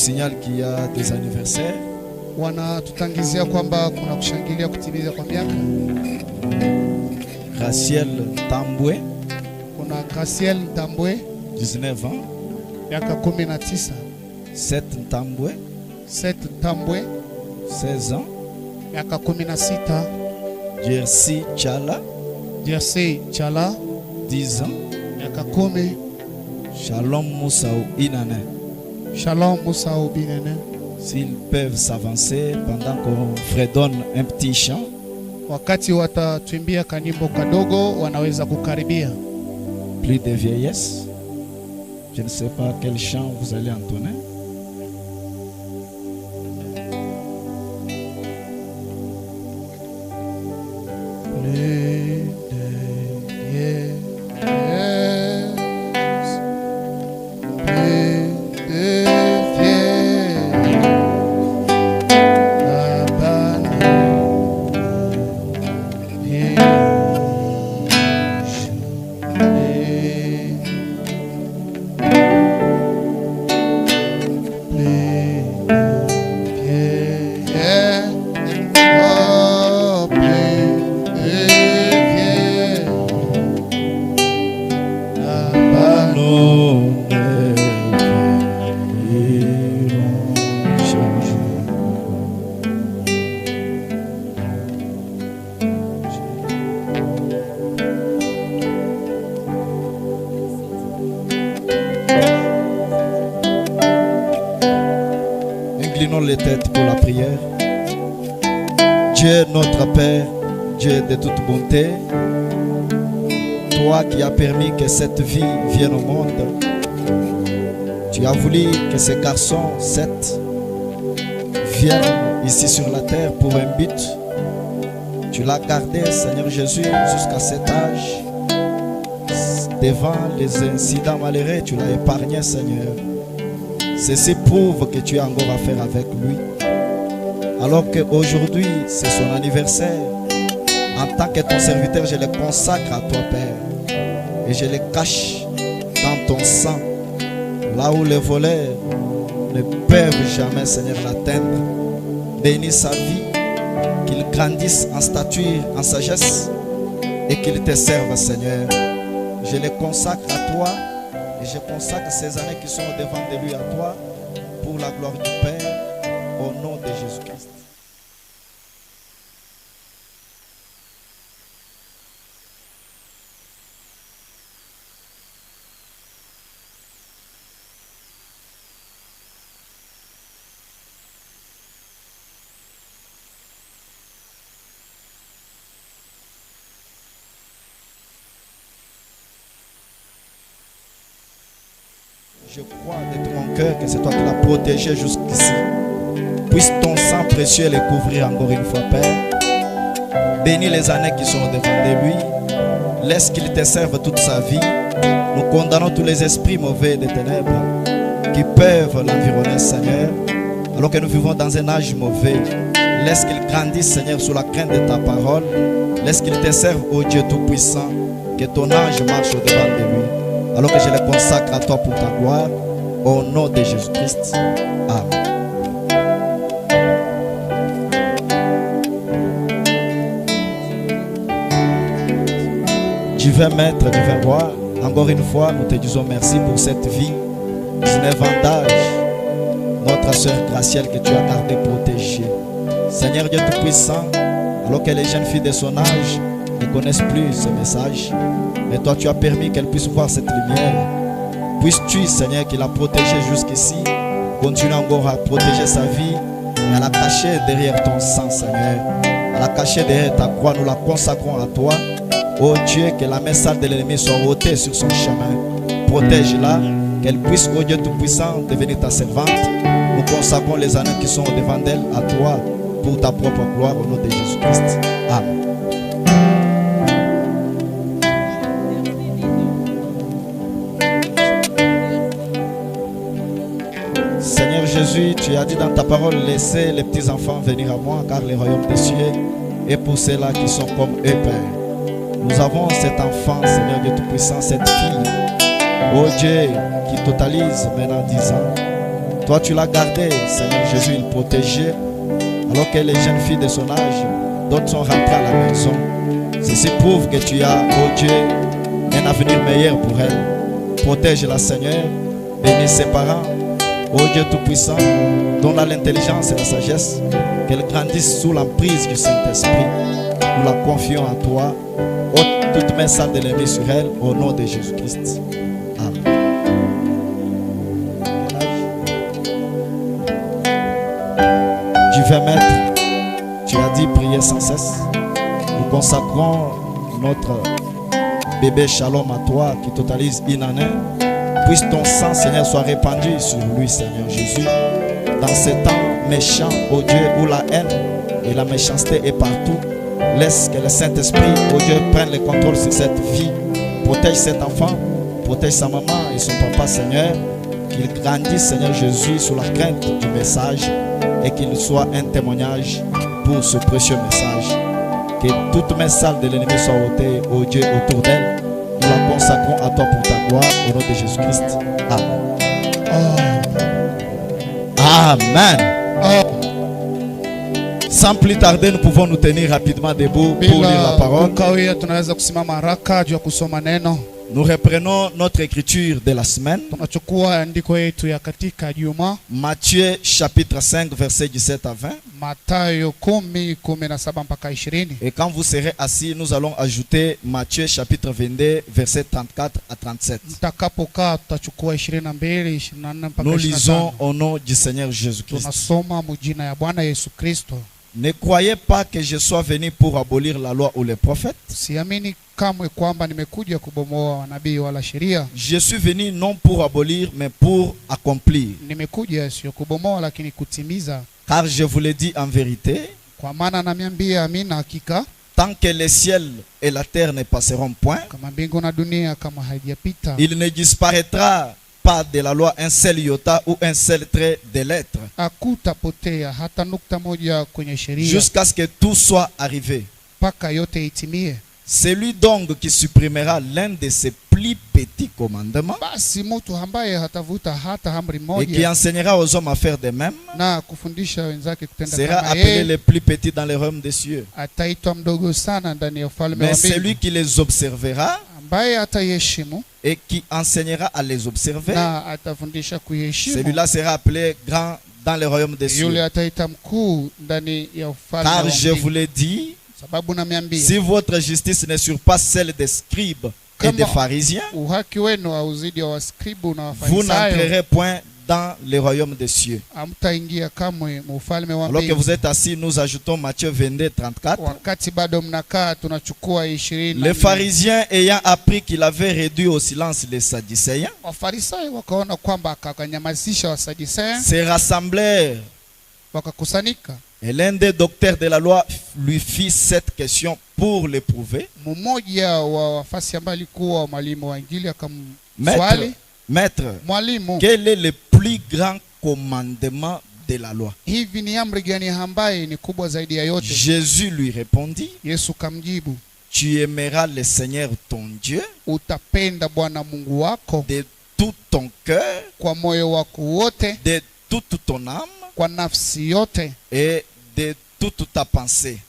signale qu'il y a des anniversaires. Wanatutangizia kwamba kuna kushangilia kutimiza kwa miaka. Graciel Tambwe. Kuna Graciel Tambwe 19 ans. Miaka 19. Seth Tambwe. Seth Tambwe 16 ans. Miaka 16. Jersey Chala. Jersey Chala 10 ans. Miaka 10. Shalom Moussao Inane. Shalom Moussao Binene. S'ils peuvent s'avancer pendant qu'on fredonne un petit chant. Wakati watatwimbia kanimbo kadogo wanaweza kukaribia. Plus de vieillesse. Je ne sais pas quel chant vous allez entonner. Inclinons les têtes pour la prière. Dieu notre Père, Dieu de toute bonté, toi qui as permis que cette vie vienne au monde, tu as voulu que ce garçon, Seth, vienne ici sur la terre pour un but. Tu l'as gardé, Seigneur Jésus, jusqu'à cet âge. Devant les incidents malheureux, tu l'as épargné, Seigneur. Ceci prouve que tu as encore à faire avec lui. Alors qu'aujourd'hui, c'est son anniversaire. En tant que ton serviteur, je le consacre à toi, Père. Et je le cache dans ton sang. Là où les voleurs ne peuvent jamais, Seigneur, l'atteindre. Bénis sa vie. Qu'il grandisse en stature, en sagesse. Et qu'il te serve, Seigneur. Je le consacre à toi. Et je consacre ces années qui sont devant de lui à toi. Pour la gloire du Père. Au nom de Jésus-Christ. Je crois de tout mon cœur que c'est toi qui l'as protégé jusqu'ici. Puisse ton sang précieux le couvrir encore une fois, Père. Bénis les années qui sont devant de lui. Laisse qu'il te serve toute sa vie. Nous condamnons tous les esprits mauvais des ténèbres qui peuvent l'environner, Seigneur. Alors que nous vivons dans un âge mauvais, laisse qu'il grandisse, Seigneur, sous la crainte de ta parole. Laisse qu'il te serve, ô Dieu Tout-Puissant. Que ton ange marche au-devant de lui. Alors que je le consacre à toi pour ta gloire. Au nom de Jésus-Christ. Amen. Divin Maître, divin Roi, encore une fois, nous te disons merci pour cette vie. 19 ans d'âge. Notre sœur Gracielle que tu as gardée protégée. Seigneur Dieu Tout-Puissant, alors que les jeunes filles de son âge ne connaissent plus ce message, mais toi tu as permis qu'elles puissent voir cette lumière. Puisses-tu, Seigneur, qui l'a protégée jusqu'ici, continue encore à protéger sa vie et à la cacher derrière ton sang, Seigneur. À la cacher derrière ta croix, nous la consacrons à toi. Oh Dieu, que la main sale de l'ennemi soit ôtée sur son chemin. Protège-la, qu'elle puisse, oh Dieu Tout-Puissant, devenir ta servante. Nous consacrons les années qui sont devant d'elle à toi pour ta propre gloire au nom de Jésus-Christ. Amen. Seigneur Jésus, tu as dit dans ta parole, laissez les petits enfants venir à moi, car le royaume des cieux est pour ceux-là qui sont comme eux, Père. Nous avons cet enfant, Seigneur Dieu Tout-Puissant, cette fille, oh Dieu, qui totalise maintenant 10 ans. Toi, tu l'as gardé, Seigneur Jésus, il protégeait. Alors que les jeunes filles de son âge, d'autres sont rentrées à la maison. Ceci prouve que tu as, oh Dieu, un avenir meilleur pour elle. Protège-la, Seigneur. Bénis ses parents. Oh Dieu Tout-Puissant, donne-la l'intelligence et la sagesse. Qu'elle grandisse sous l'emprise du Saint-Esprit. Nous la confions à toi. Ôte toutes mes salles de l'ennemi sur elle, au nom de Jésus-Christ. Amen. Tu veux mettre, tu as dit prier sans cesse. Nous consacrons notre bébé Shalom à toi qui totalise une année. Puisse ton sang, Seigneur, soit répandu sur lui, Seigneur Jésus. Dans ces temps méchants, ô Dieu, où la haine et la méchanceté est partout, laisse que le Saint-Esprit, ô Dieu, prenne le contrôle sur cette vie. Protège cet enfant, protège sa maman et son papa, Seigneur. Qu'il grandisse, Seigneur Jésus, sous la crainte du message et qu'il soit un témoignage pour ce précieux message. Que toutes mes salles de l'ennemi soient ôtées, ô Dieu, autour d'elle. Nous la consacrons à toi pour ta gloire, au nom de Jésus-Christ. Amen. Amen. Sans plus tarder, nous pouvons nous tenir rapidement debout pour lire la parole. Nous reprenons notre écriture de la semaine. Matthieu chapitre 5 verset 17 à 20. Et quand vous serez assis, nous allons ajouter Matthieu chapitre 22 verset 34 à 37. Nous lisons au nom du Seigneur Jésus-Christ. Ne croyez pas que je sois venu pour abolir la loi ou les prophètes. Je suis venu non pour abolir, mais pour accomplir. Car je vous le dis en vérité, tant que les ciels et la terre ne passeront point, il ne disparaîtra pas de la loi un seul iota ou un seul trait de lettre, jusqu'à ce que tout soit arrivé. Celui donc qui supprimera l'un de ses plus petits commandements et qui enseignera aux hommes à faire de même sera appelé le plus petit dans le royaume des cieux. Mais celui qui les observera et qui enseignera à les observer, celui-là sera appelé grand dans le royaume des cieux. Car je vous l'ai dit, si votre justice ne surpasse celle des scribes et des pharisiens, vous n'entrerez point dans le royaume des cieux. Alors que vous êtes assis, nous ajoutons Matthieu 22, 34. Les pharisiens ayant appris qu'il avait réduit au silence les Sadducéens, se rassemblèrent. Et l'un des docteurs de la loi lui fit cette question pour l'éprouver. Maître, quel est le plus grand commandement de la loi? Jésus lui répondit, tu aimeras le Seigneur ton Dieu de tout ton cœur, de toute ton âme et de toute ta pensée.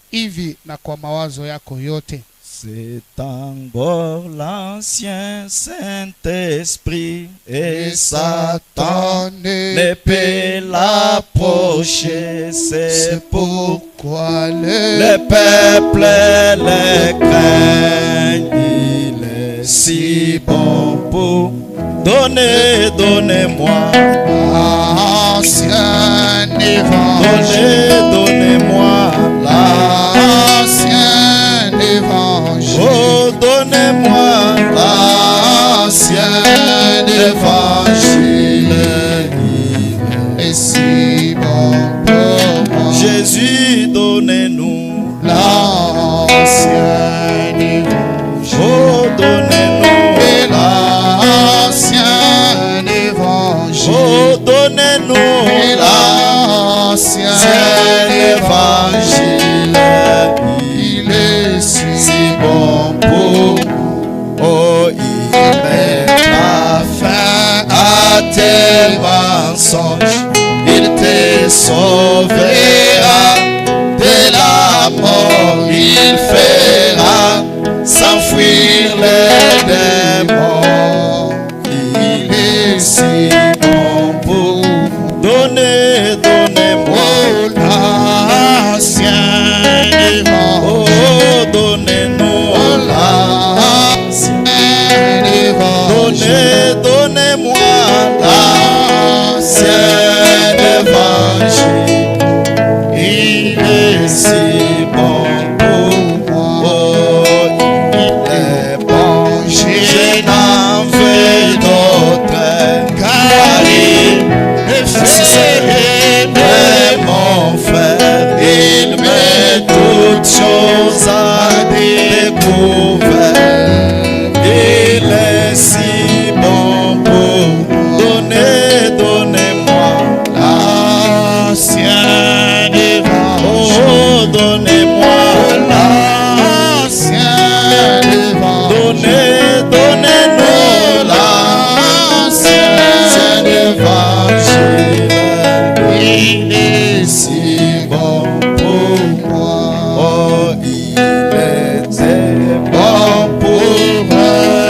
C'est encore l'ancien Saint-Esprit et Satan ne peut l'approcher. C'est pourquoi le peuple le craint. Il est si bon pour donner, donnez-moi l'ancien évangile. Donnez-moi l'ancien évangile. Oh, donnez-moi l'ancien évangile. Il est si bon pour moi. Jésus, donnez-nous l'ancien évangile. Oh, donnez-nous l'ancien évangile. Oh, donnez-nous l'ancien évangile. Il est si bon pour nous. Oh, il met la fin à tes mensonges. Oh, donnez-nous l'ancien. Donnez-moi l'ancien évangile. Il est si bon pour moi. Oh, il est bon. Je n'en veux d'autre. Car il me fait aimer mon frère. Il met toutes choses à découvert. Il est si bon pour donnez-moi l'ancien évangile. Oh, donnez-moi l'ancien évangile. Donnez-nous l'ancien évangile. Il est si bon pour moi. Oh, il était bon pour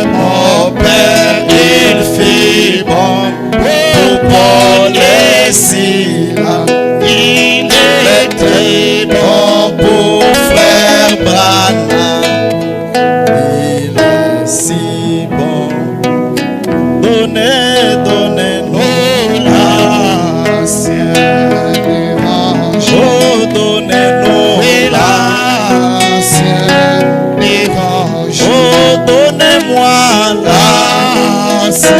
mon Père. Il fit bon pour Paul et Silas. Il était bon pour frère Branham. Il est si bon. Donnez-nous l'ancien évangile. Oh, donnez-nous l'ancien évangile. Oh, donnez-moi l'ancien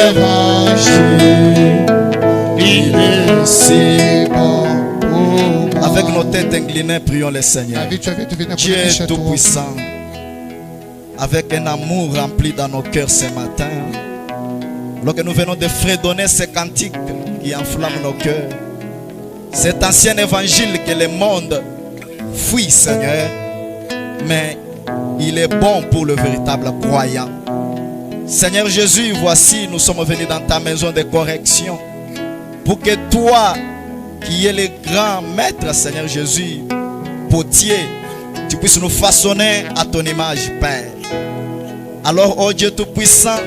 évangile. Il est si bon pour moi. Avec nos têtes inclinées, prions le Seigneur. Dieu est tout-puissant. Avec un amour rempli dans nos cœurs ce matin, lorsque nous venons de fredonner ces cantiques qui enflamment nos cœurs, cet ancien évangile que le monde fuit, Seigneur, mais il est bon pour le véritable croyant. Seigneur Jésus, voici, nous sommes venus dans ta maison de correction pour que toi, qui es le grand maître, Seigneur Jésus, potier, tu puisses nous façonner à ton image, Père. Alors, oh Dieu Tout-Puissant,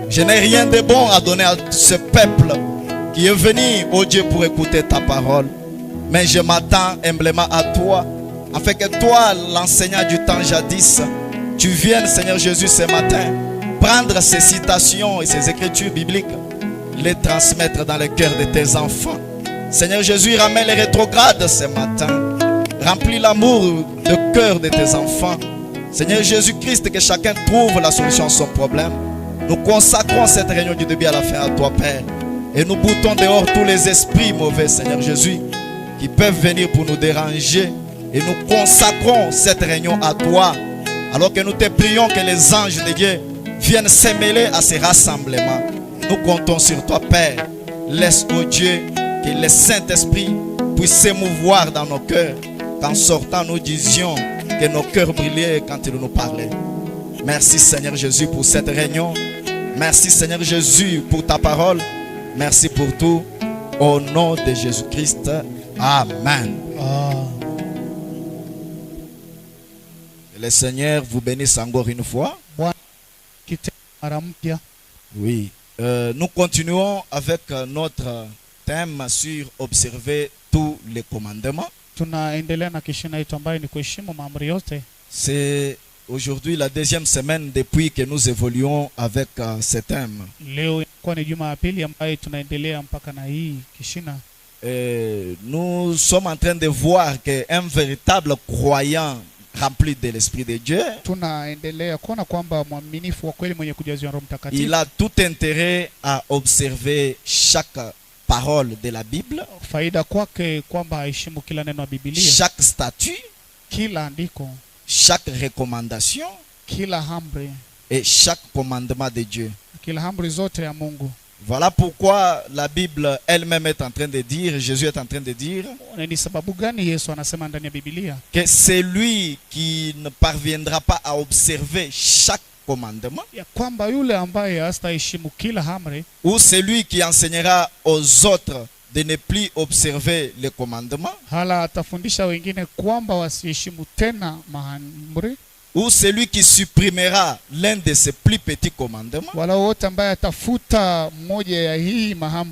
je n'ai rien de bon à donner à ce peuple qui est venu, oh Dieu, pour écouter ta parole. Mais je m'attends humblement à toi, afin que toi, l'enseignant du temps jadis, tu viennes, Seigneur Jésus, ce matin, prendre ces citations et ces écritures bibliques, les transmettre dans le cœur de tes enfants. Seigneur Jésus, ramène les rétrogrades ce matin. Remplis l'amour de cœur de tes enfants. Seigneur Jésus-Christ, que chacun trouve la solution à son problème. Nous consacrons cette réunion du début à la fin à toi, Père. Et nous boutons dehors tous les esprits mauvais, Seigneur Jésus, qui peuvent venir pour nous déranger. Et nous consacrons cette réunion à toi. Alors que nous te prions que les anges de Dieu viennent se mêler à ces rassemblements. Nous comptons sur toi, Père. Laisse, oh Dieu, que le Saint-Esprit puisse s'émouvoir dans nos cœurs. Qu'en sortant, nous disions que nos cœurs brillaient quand il nous parlait. Merci, Seigneur Jésus, pour cette réunion. Merci, Seigneur Jésus, pour ta parole. Merci pour tout. Au nom de Jésus-Christ. Amen. Que le Seigneur vous bénisse encore une fois. Oui. Nous continuons avec notre thème sur observer tous les commandements. C'est aujourd'hui la deuxième semaine depuis que nous évoluons avec ce thème. Nous sommes en train de voir qu'un véritable croyant rempli de l'Esprit de Dieu, il a tout intérêt à observer chaque parole de la Bible, chaque statut, chaque recommandation et chaque commandement de Dieu. Voilà pourquoi la Bible elle-même est en train de dire, Jésus est en train de dire, que c'est lui qui ne parviendra pas à observer chaque commandement, ou c'est lui qui enseignera aux autres de ne plus observer les commandements, ou celui qui supprimera l'un de ses plus petits commandements,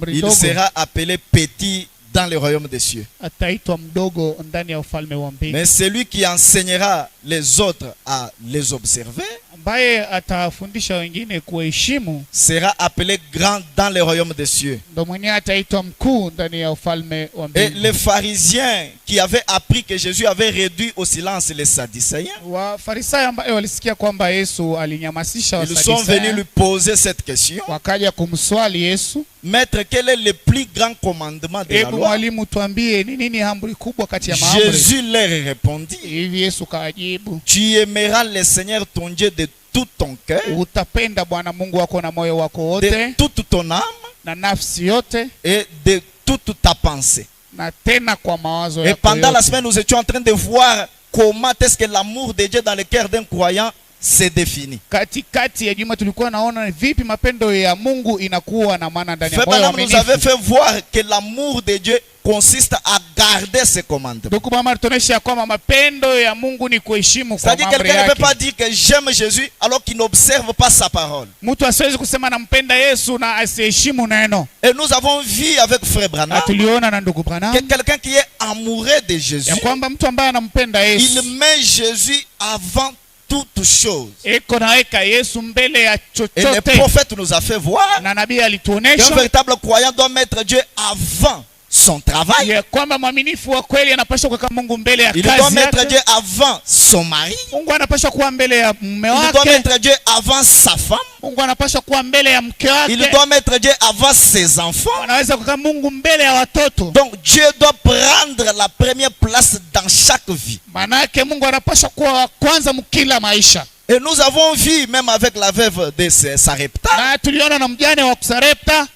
il sera appelé petit dans le royaume des cieux. ataitwa mdogo ndani ya ufalme wa mbingu. Mais celui qui enseignera les autres à les observer Ambaye atafundisha wengine kuheshimu sera appelé grand dans le royaume des cieux. ndo mwenyewe ataitwa mkuu ndani ya ufalme wa Et mbingu. les pharisiens qui avaient appris que Jésus avait réduit au silence les Sadducéens, Wafarisayo ambayo walisikia kwamba Yesu alinyamasisha ils sont venus lui Wasaddusayo, poser cette question. wakaja kumswali Yesu, Maître, quel est le plus grand commandement de la hebu loi? mwalimu tuambie ni nini amri kubwa kati ya maamri? Jésus leur répondit, Hivi Yesu kawajibu, tu aimeras le Seigneur ton Dieu de tout ton cœur, utapenda Bwana Mungu wako na moyo wako wote de toute ton âme na nafsi yote et de toute ta pensée. na tena kwa mawazo Et yako pendant la yote. semaine, nous étions en train de voir comment est-ce que l'amour de Dieu dans le cœur d'un croyant se définit. Katikati ya juma tulikuwa naona vipi mapendo ya Mungu inakuwa na maana ndani ya Frère moyo wa Branham nous avait mwaminifu. fait voir que l'amour de Dieu consiste à garder ses commandements. Ndugu mama, tunaonyesha kwamba mapendo ya Mungu ni kuheshimu kwa C'est-à-dire amri quelqu'un ne peut yake. pas dire que j'aime Jésus alors qu'il n'observe pas sa parole. Mtu asiwezi kusema nampenda Yesu na asiheshimu neno. Et nous avons vu avec Frère Na Branham tuliona na ndugu que Branham quelqu'un qui est amoureux de Jésus, ya kwamba mtu ambaye anampenda il Yesu met Jésus avant toute chose. eko naweka Yesu mbele ya Et le chochote. prophète nous a fait voir Na nabii qu'un alituonesha véritable croyant doit mettre Dieu avant son travail. ya kwamba mwaminifu wa kweli anapaswa kuweka Mungu mbele ya Il doit kazi mettre yake. Dieu avant son mari. Mungu anapaswa kuwa mbele ya mume Il doit wake. mettre Dieu avant sa femme. Mungu anapaswa kuwa mbele ya mke Il wake. doit mettre Dieu avant ses enfants. Anaweza kuweka Mungu mbele ya watoto. Donc Dieu doit prendre la première place dans chaque vie. Manake Mungu anapaswa kuwa wa kwanza mkila maisha. Et nous avons vu même avec la veuve de Sarepta, Na tuliona na mjane wa Sarepta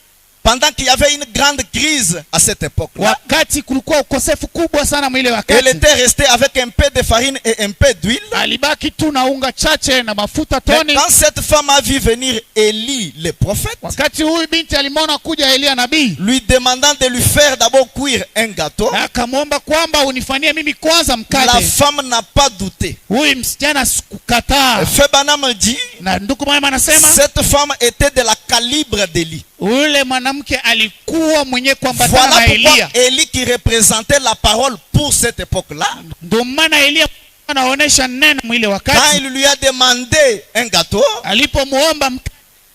pendant qu'il y avait une grande crise à cette époque-là, wakati kulikuwa ukosefu kubwa sana mwile elle wakati. était restée avec un peu de farine et un peu d'huile. Alibaki tu na unga chache na mafuta Mais toni. quand cette femme a vu venir Élie, le prophète, Wakati huyu binti alimwona kuja Elia nabii, lui demandant de lui faire d'abord cuire un gâteau, na akamwomba kwamba unifanyie mimi kwanza la mkate. femme n'a pas douté. Huyu msichana sikukataa. Frère Branham dit, Na ndugu mama anasema cette femme était de la calibre d'Élie. ule mwanamke alikuwa mwenye kuambatana Voilà na pourquoi Elia. Élie qui représentait la parole pour cette époque-là, Ndio maana Elia anaonesha neno mwile quand wakati il lui a demandé un gâteau, alipomuomba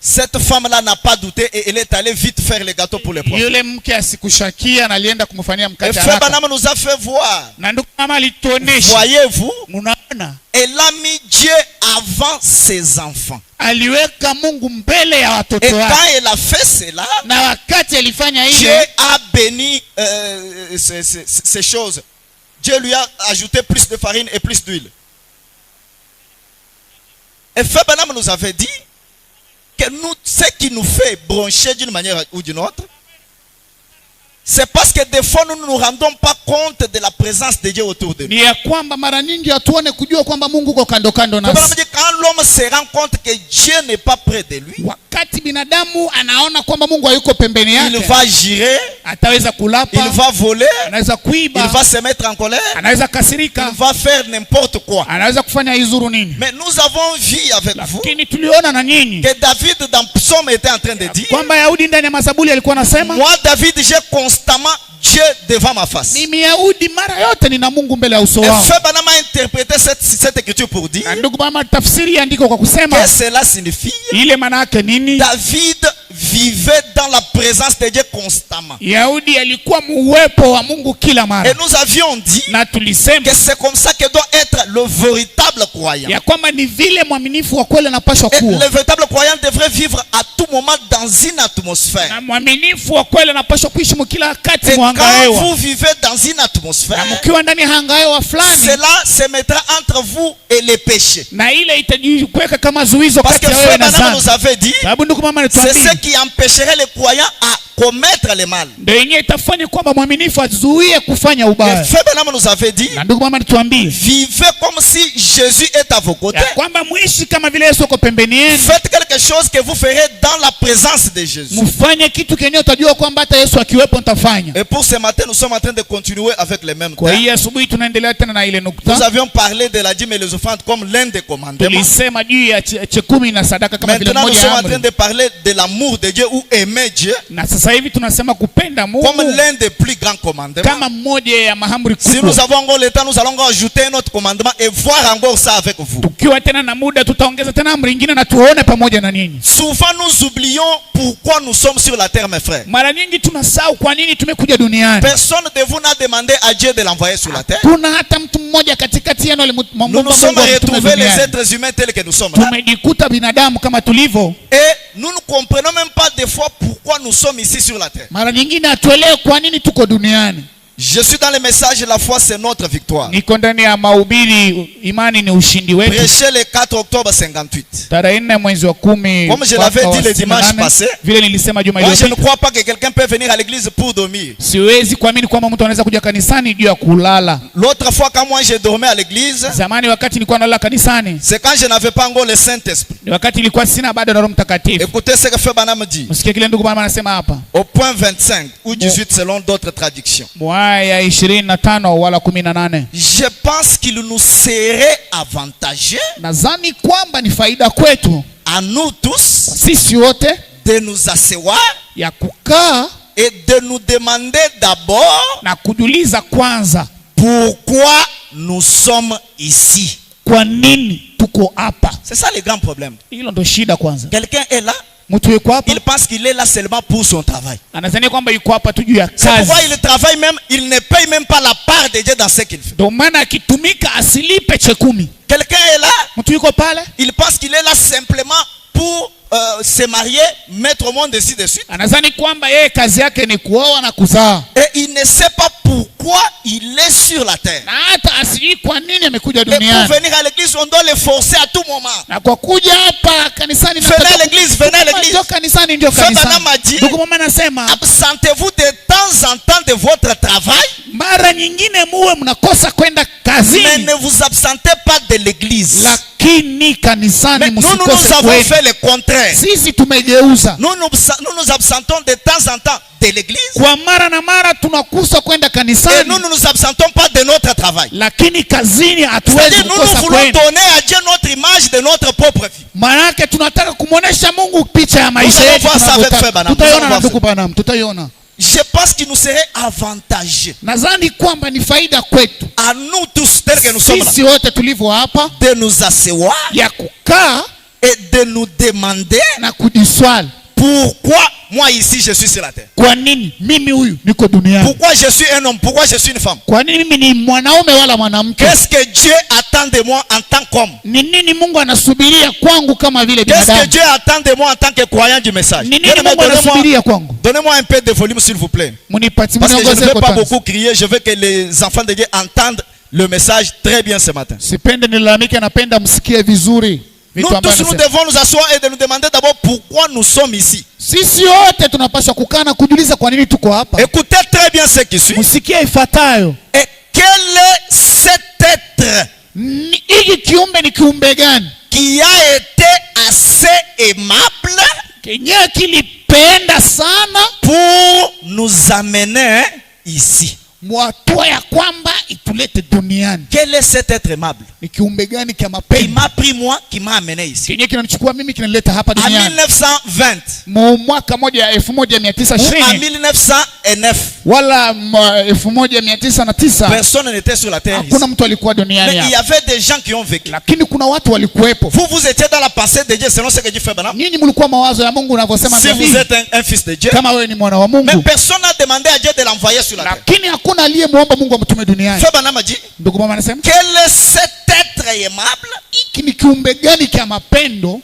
cette femme-là n'a pas douté et elle est allée vite faire le gâteau pour le prophète. yule mke asikushakia na alienda kumfanyia Et mkate Frère haraka. Branham nous a fait voir, Na ndugu mama alituonesha, voyez-vous, unaona, elle a mis Dieu avant ses enfants. aliweka Mungu mbele ya Et watoto quand wake. elle a fait cela, Na wakati alifanya Dieu ile, a béni ces choses. Dieu lui a ajouté plus de farine et plus d'huile. Et Frère Branham nous avait dit que nous, ce qui nous fait broncher d'une manière ou d'une autre, c'est parce que des fois nous ne nous rendons pas compte de la présence de Dieu autour de nous. ni ya kwamba mara nyingi hatuone kujua kwamba Mungu uko kando kando Frère Branham nasi. dit quand l'homme se rend compte que Dieu n'est pas près de lui, Wakati binadamu anaona kwamba Mungu hayuko pembeni il yake, va girer, ataweza il kulapa, va voler, anaweza il kuiba, va se mettre en colère, anaweza il kasirika, va faire n'importe quoi. anaweza kufanya izuru nini. Mais nous avons vu avec vous Lakini tuliona na nyinyi que David dans Psaume était en train de dire, kwamba Yahudi ndani ya Mazaburi alikuwa anasema, moi David j'ai constamment Dieu devant ma face. mimi Yahudi mara yote nina Mungu mbele ya uso Et wangu. Frère Branham a interprété cette écriture pour dire Na ndugu mama tafsiri andiko kwa kusema que cela signifie ile maana yake nini? David vivait dans la présence de Dieu constamment. Yahudi alikuwa muwepo wa Mungu kila Et mara. nous avions dit Na tulisema que c'est comme ça que doit être le véritable croyant. ya kwamba ni vile mwaminifu wa kweli anapaswa Et kuwa. le véritable croyant devrait vivre à tout moment dans une atmosphère. Na mwaminifu wa kweli anapaswa kuishi mkila wakati Et mwanga quand hewa. vous vivez dans une atmosphère, Na mkiwa ndani ya hanga hewa fulani, cela se mettra entre vous et les péchés. na ile itajiweka kama zuizo Parce kati que ya wewe Frère na Branham dhambi. nous avait dit, Sababu ndugu mama c'est alituambia ce qui empêcherait les croyants à commettre le mal. ndio yenyewe itafanya kwamba mwaminifu azuie kufanya Et ubaya. Frère Branham nous avait dit, Na ndugu mama alituambia vivez vivez comme si Jésus est à vos côtés. ya kwamba muishi kama vile Yesu yuko pembeni yenu. Faites quelque chose que vous ferez dans la présence de Jésus. Mfanye kitu kenye utajua kwamba hata Yesu akiwepo mtafanya. Et pour ce matin, nous sommes en train de continuer avec les mêmes Kwa thèmes. hiyo asubuhi tunaendelea tena na ile nukta. Nous avions parlé de la dîme et les offrandes comme l'un des commandements. Tulisema juu ya chekumi na sadaka kama vile Maintenant, nous moja sommes ya en train amri. de parler de l'amour de Dieu ou aimer Dieu Na sasa hivi tunasema kupenda comme Mungu l'un des plus grands commandements. kama mmoja ya maamri Si nous kubwa. avons encore le temps, nous allons encore ajouter un autre commandement et voir encore ça avec vous. Tukiwa tena na muda tutaongeza tena amri nyingine na tuone pamoja na ninyi. Souvent nous oublions pourquoi nous sommes sur la terre, mes frères. Mara nyingi tunasahau kwa nini tumekuja duniani. Personne de vous n'a demandé à Dieu de l'envoyer sur la terre. Kuna hata mtu mmoja katikati yenu alimwomba Nous nous Mungu sommes amtume retrouvés les duniani. êtres humains tels que nous sommes là. Tumejikuta binadamu kama tulivyo. Et nous ne comprenons même pas des fois pourquoi nous sommes ici sur la terre. Mara nyingine hatuelewi kwa nini tuko duniani. Je suis dans le message, la foi c'est notre victoire. Niko ndani ya mahubiri, imani ni ushindi wetu. Prêché le 4 octobre 58. Tarehe 4 mwezi wa 10. Comme je l'avais dit le dimanche passé. Vile nilisema juma Moi je ne iliyopita. crois pas que quelqu'un peut venir à l'église pour dormir. Siwezi kuamini kwamba mtu anaweza kuja kanisani juu ya kulala. L'autre fois quand moi je dormais à l'église, Zamani wakati nilikuwa nalala kanisani, c'est quand je n'avais pas encore le Saint-Esprit. ni wakati nilikuwa sina bado Roho Mtakatifu. Écoutez ce que Frère Branham dit. Msikie kile ndugu mama anasema hapa. Au point 25 ou 18 selon d'autres traductions. Mwaya 25 wala 18. Je pense qu'il nous serait avantageux Nadhani kwamba ni faida kwetu à nous tous sisi wote de nous asseoir ya kukaa et de nous demander d'abord na kujiuliza kwanza pourquoi nous sommes ici. kwa nini tuko hapa. C'est ça le grand problème. Hilo ndo shida kwanza. Quelqu'un est là, Mtu yuko hapa il pense qu'il est là seulement pour son travail. anadhani kwamba yuko hapa tu juu ya C'est kazi. pourquoi il travaille même, il ne paye même pas la part de Dieu dans ce qu'il fait. Ndio maana akitumika asilipe chekumi. Quelqu'un est là, Mtu yuko pale il pense qu'il est là simplement pour se marier, mettre au monde ainsi de suite. anadhani kwamba yeye kazi yake ni kuoa na kuzaa. Et il ne sait pas pourquoi il est sur la terre. Na hata asijui kwa nini amekuja Et pour duniani. venir à l'église, on doit le forcer à tout moment. Na kwa kuja hapa kanisani na Venez à l'église, venez à l'église. ndio kanisani ndio Frère kanisani. Branham a dit, Ndugu mama anasema absentez-vous de temps en temps de votre travail, mara nyingine muwe mnakosa kwenda mais kazini, ne vous absentez pas de l'église. lakini kanisani Mais nous msikose avons kwenda. fait le contraire. Sisi tumegeuza. Nous nous absentons de temps en temps de l'église. Kwa mara na mara tunakusa kwenda Et kanisani, nous ne nous absentons pas de notre travail. lakini kazini hatuwezi C'est-à-dire, nous kukosa voulons kwenda. donner à Dieu notre image de notre propre vie. Maanake tunataka kumwonesha Mungu picha ya maisha allons yetu. voir ça avec Frère Branham. Tutaiona Nous na allons ndugu Branham, tutaiona. Je pense qu'il nous serait avantageux Nadhani kwamba ni faida kwetu à nous tous, tels que nous sommes là, sisi wote tulivyo hapa de nous asseoir ya kukaa et de nous demander na kujiswali, pourquoi moi ici je suis sur la terre. kwa nini mimi huyu niko duniani? Pourquoi je suis un homme, pourquoi je suis une femme. Kwa nini mimi ni mwanaume wala mwanamke? Qu'est-ce que Dieu attend de moi en tant qu'homme. Ni nini Mungu anasubiria kwangu kama vile Qu'est-ce que binadamu? Dieu attend de moi en tant que croyant du message. Ni nini Mungu anasubiria kwangu? Donnez-moi un peu de volume s'il vous plaît. Munipatie Parce que je ne mniongezee veux kwa pas kwanza. beaucoup crier, je veux que les enfants de Dieu entendent le message très bien ce matin. Sipende nilalamike, napenda msikie vizuri Nous vitu ambavyo tous nous nasema. devons nous asseoir et de nous demander d'abord pourquoi nous sommes ici. Sisi wote tunapaswa kukaa na kujiuliza kwa nini tuko hapa. Écoutez très bien ce qui suit. Msikie ifuatayo. Et quel est cet être Hiki kiumbe ni kiumbe gani? qui a été assez aimable Kenyewe kilipenda sana pour nous amener ici? mwatua ya kwamba itulete duniani. Quel est cet être aimable Ni kiumbe gani kia qui mapendo? m'a pris moi, qui m'a amené ici? Kenyewe kinanichukua mimi kinanileta hapa En duniani. 1920 Mu mwaka moja ou en 1920 1909, wala 1909 personne n'était sur la terre ici. hakuna mtu alikuwa Mais duniani il y hapa. avait des gens qui ont vécu. Lakini kuna watu walikuwepo. Vous étiez dans la pensée de Dieu selon ce que Dieu fait maintenant. Nyinyi mlikuwa mawazo ya Mungu unavyosema Si vous nabii. êtes un fils de Dieu. Kama wewe ni mwana wa Mais Mungu. personne n'a demandé à Dieu de l'envoyer sur la terre. Lakini hakuna aliyemwomba Mungu amtume duniani. Frère Branham a dit, Ndugu mama anasema, quel est cet être aimable hiki ni kiumbe gani kia mapendo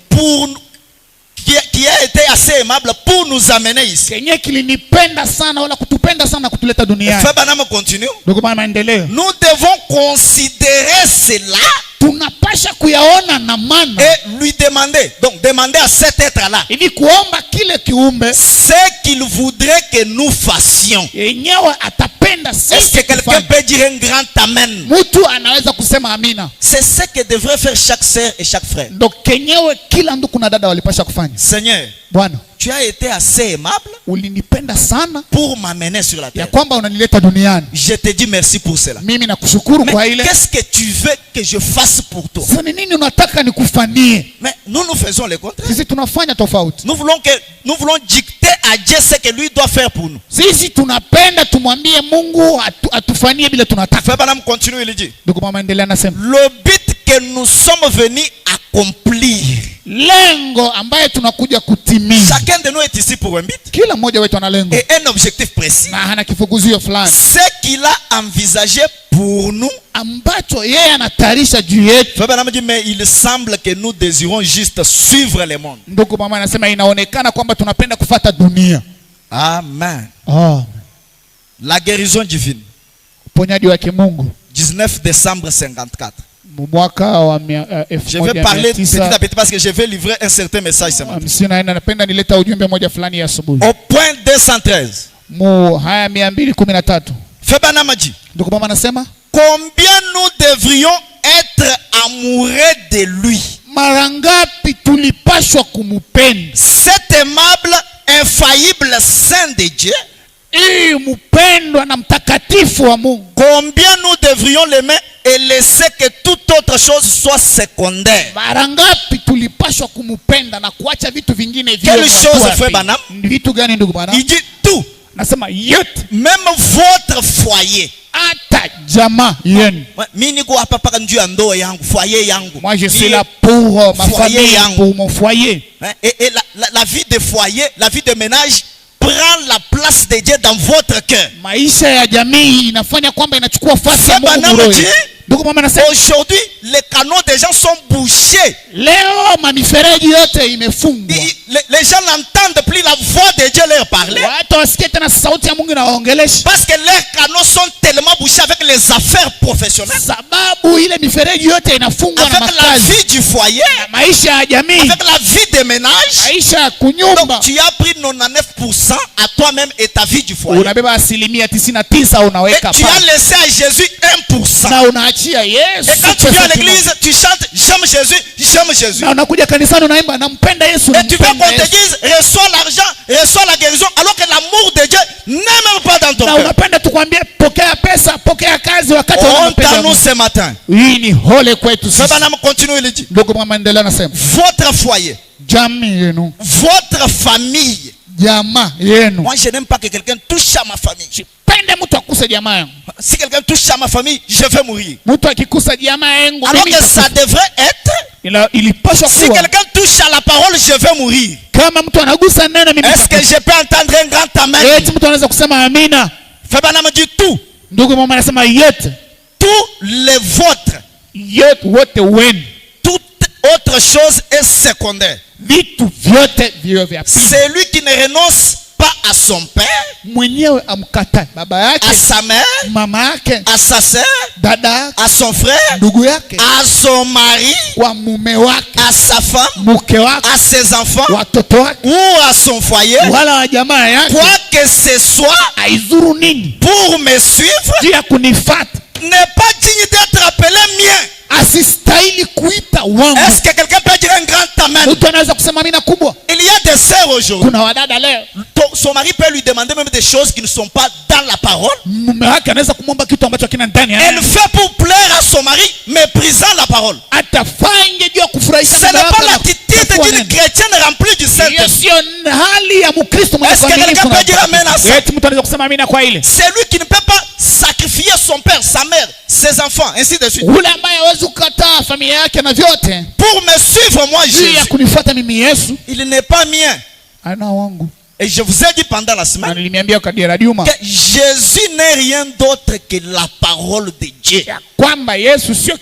qui a été assez aimable pour nous amener ici? kenye kilinipenda sana wala kutupenda sana kutuleta duniani. Frère Branham continue. Ndugu mama maendeleo. Nous devons considérer cela Tunapasha kuyaona na maana et lui lui demander, donc demander à cet être-là, Hivi kuomba kile kiumbe ce qu'il voudrait que nous fassions. yenyewe atapenda Est-ce que sisi quelqu'un kufanya. peut dire un grand amen? Mtu anaweza kusema amina. C'est ce que devrait faire chaque sœur et chaque frère. Ndo kenyewe kila ndugu na dada walipasha kufanya. Seigneur, Bwana, tu as été assez aimable ulinipenda sana pour m'amener sur la ya terre. kwamba unanileta duniani. Je te dis merci pour cela. Mimi nakushukuru kwa Mais ile. qu'est-ce que tu veux que je fasse pour toi? Sasa ni nini unataka nikufanyie? Mais nous faisons le contraire. Sisi tunafanya tofauti. Nous voulons dicter à Dieu ce que lui doit faire pour nous. Sisi tunapenda tumwambie Mungu atufanyie bila tunataka. Frère Branham continue, il dit, Ndugu mama endelea nasema. le but que nous sommes venus accomplir. Lengo ambaye tunakuja kutimiza. Chacun de nous est ici pour un but Kila mmoja wetu ana lengo et un objectif précis. na hana kifukuzio fulani Ce qu'il a envisagé pour nous. ambacho yeye anatayarisha juu yetu. Frère Branham dit, mais il semble que nous désirons juste suivre le monde. Ndugu mama anasema inaonekana kwamba tunapenda kufuata dunia. Amen. Ah, La guérison divine. uponyaji wa kimungu 19 décembre 54. mwaka wa Je vais parler petit à petit parce que je vais livrer un certain message ce matin. 1954 napenda nileta ujumbe moja fulani ya asubuhi. Au point 213. Mu haya 213. Frère Branham dit, Ndugu mama anasema combien nous devrions être amoureux de lui. mara ngapi tulipashwa kumupenda. Cet aimable, infaillible Saint de Dieu. Mpendwa na mtakatifu wa Mungu. Combien nous devrions l'aimer et laisser que toute autre chose soit secondaire. Mara ngapi tulipashwa kumupenda na kuacha vitu vingine vile. Quelle chose, frère Branham? Vitu gani ndugu bwana? Il dit tout. Nasema yote. Même votre foyer. Hata jamaa yenu. Mimi niko hapa paka ndio ndo yangu, foyer yangu. Moi je suis là pour ma famille, pour mon foyer. Et la vie de foyer, la vie de ménage prend la place de Dieu dans votre cœur. Maisha ya jamii inafanya kwamba inachukua nafasi ya Mungu roho. Ndugu mama anasema aujourd'hui les canaux des gens sont bouchés. Leo mamifereji yote imefungwa. Les gens n'entendent plus la voix de Dieu leur parler. Watu wasikie tena sauti ya Mungu inawaongelesha. Parce que leurs canaux sont tellement bouchés avec les affaires professionnelles. Sababu ile mifereji yote inafungwa na makazi. Avec la vie du foyer. Na maisha ya jamii. Avec la vie de ménage. Maisha ya kunyumba. Donc tu as pris 99% à toi-même et ta vie du foyer. Unabeba 99% unaweka pale. Et tu as laissé à Jésus 1%. Na unaachia Yesu. Et quand tu viens à l'église, tu chantes j'aime Jésus, j'aime Jésus. Na unakuja kanisani unaimba nampenda Yesu. Et tu veux qu'on te dise reçois l'argent, reçois la guérison alors que l'amour de Dieu n'est même pas dans ton cœur. Na unapenda tukwambie pokea pesa, pokea kazi wakati unapenda. Nous ce matin. Hii ni hole kwetu sisi. Baba continue il dit. Ndugu mama endelea nasema. Votre foyer. Jamii yenu. Votre famille. Jamaa yenu. Moi je n'aime pas que quelqu'un touche à ma famille. Pende mtu akuse jamaa yangu. Si quelqu'un touche à ma famille, je vais mourir. Mtu akikusa jamaa yangu alors que ça devrait être si quelqu'un touche à la parole, je vais mourir. Kama mtu anagusa neno mimi. Est-ce que je peux entendre un grand amen? Eti mtu anaweza kusema amina. Frère Branham dit tout. Ndugu mama anasema yote. Tout les vôtres. Yote wote wenu. Toute autre chose est secondaire. Vitu vyote vio vya pili. Celui qui ne renonce pas à son père, mwenyewe amkatai baba yake, à sa mère, mama yake, à sa sœur, dada yake, à son frère, ndugu yake, à son mari, kwa mume wake, à sa femme, mke wake, à ses enfants, watoto wake, ou à son foyer, wala wa jamaa yake, quoi que ce soit, aizuru nini pour me suivre, juu ya kunifata, n'est pas digne d'être appelé mien. Asistahili kuita wangu. Est-ce que quelqu'un peut dire un grand amen? Mtu anaweza kusema amina kubwa. Il y a des sœurs aujourd'hui. Kuna wadada leo. Son mari peut lui demander même des choses qui ne sont pas dans la parole. Mume wake anaweza kumwomba kitu ambacho hakina ndani ya elle fait pour plaire à son mari, méprisant la parole. Atafanya juu ya kufurahisha. Ce n'est pas l'attitude d'une chrétienne remplie du Saint-Esprit. hali ya Mkristo mwenye kuamini. Est-ce que quelqu'un peut dire amen à ça? Eti mtu anaweza kusema amina kwa ile. Celui qui ne peut pas sacrifier son père, sa mère, ses enfants, ainsi de suite. Ule ambaye hawezi kukataa familia yake na vyote. Pour me suivre moi Jésus. Ya kunifuata mimi Yesu. Il n'est pas mien. Ana wangu. Et je vous ai dit pendant la semaine que Jésus n'est rien d'autre que la parole de Dieu. Jésus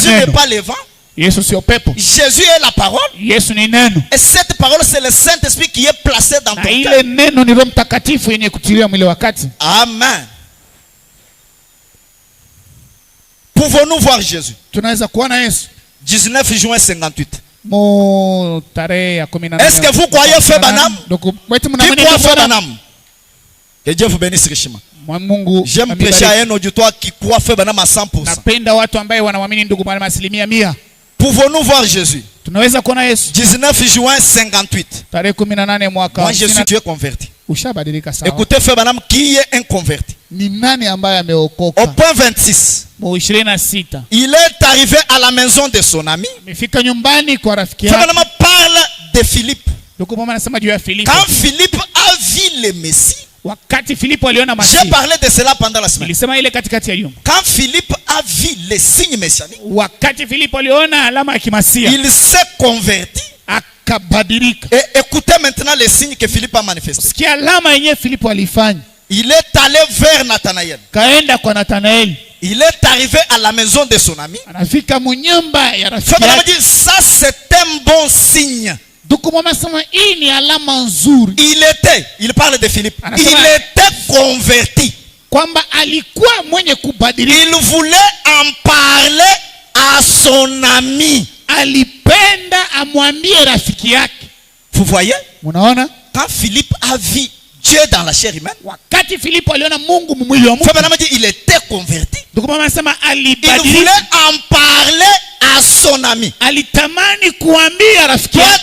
n'est pas le vent. Jésus est la parole. Et cette parole, c'est le Saint-Esprit qui est placé dans ton cœur. Amen. Pouvons-nous voir Jésus? 19 juin 58. Est-ce que vous croyez Frère Branham? Qui croit Frère Branham? Que Dieu vous bénisse richement. J'aime prêcher à un auditoire qui croit Frère Branham à 100%. Pouvons-nous voir Jésus? 19 juin 58. Moi je suis Dieu converti. Écoutez Frère Branham qui est un converti. Au point 26. Il est arrivé à la maison de son ami. Frère Branham parle de Philippe. Quand Philippe a vu le Messie, j'ai parlé de cela pendant la semaine. Quand Philippe a vu les signes messianiques, il s'est converti. Et écoutez maintenant les signes que Philippe a manifestés. Il est allé vers Nathanaël. Il est arrivé à la maison de son ami. Ça c'est un bon signe. Il parle de Philippe. Il était converti. Il voulait en parler à son ami. Vous voyez? Quand Philippe a vu Dieu dans la chair humaine, il était converti. Il voulait en parler à son ami. Toi,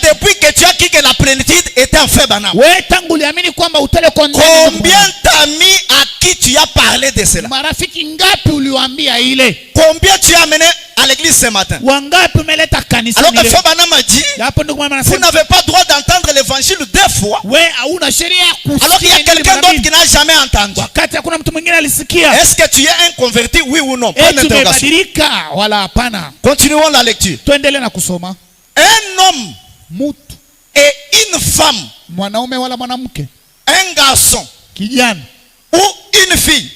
depuis que tu as cru que la plénitude était en Frère Branham, combien d'amis à qui tu as parlé de cela? Combien tu as amené à l'église ce matin? Alors que Frère Branham a dit, vous n'avez pas le droit d'entendre l'évangile 2 fois. Alors qu'il y a quelqu'un d'autre qui n'a jamais entendu. Est-ce que tu es un converti, oui ou non? Continuons la lecture. Un homme et une femme, un garçon ou une fille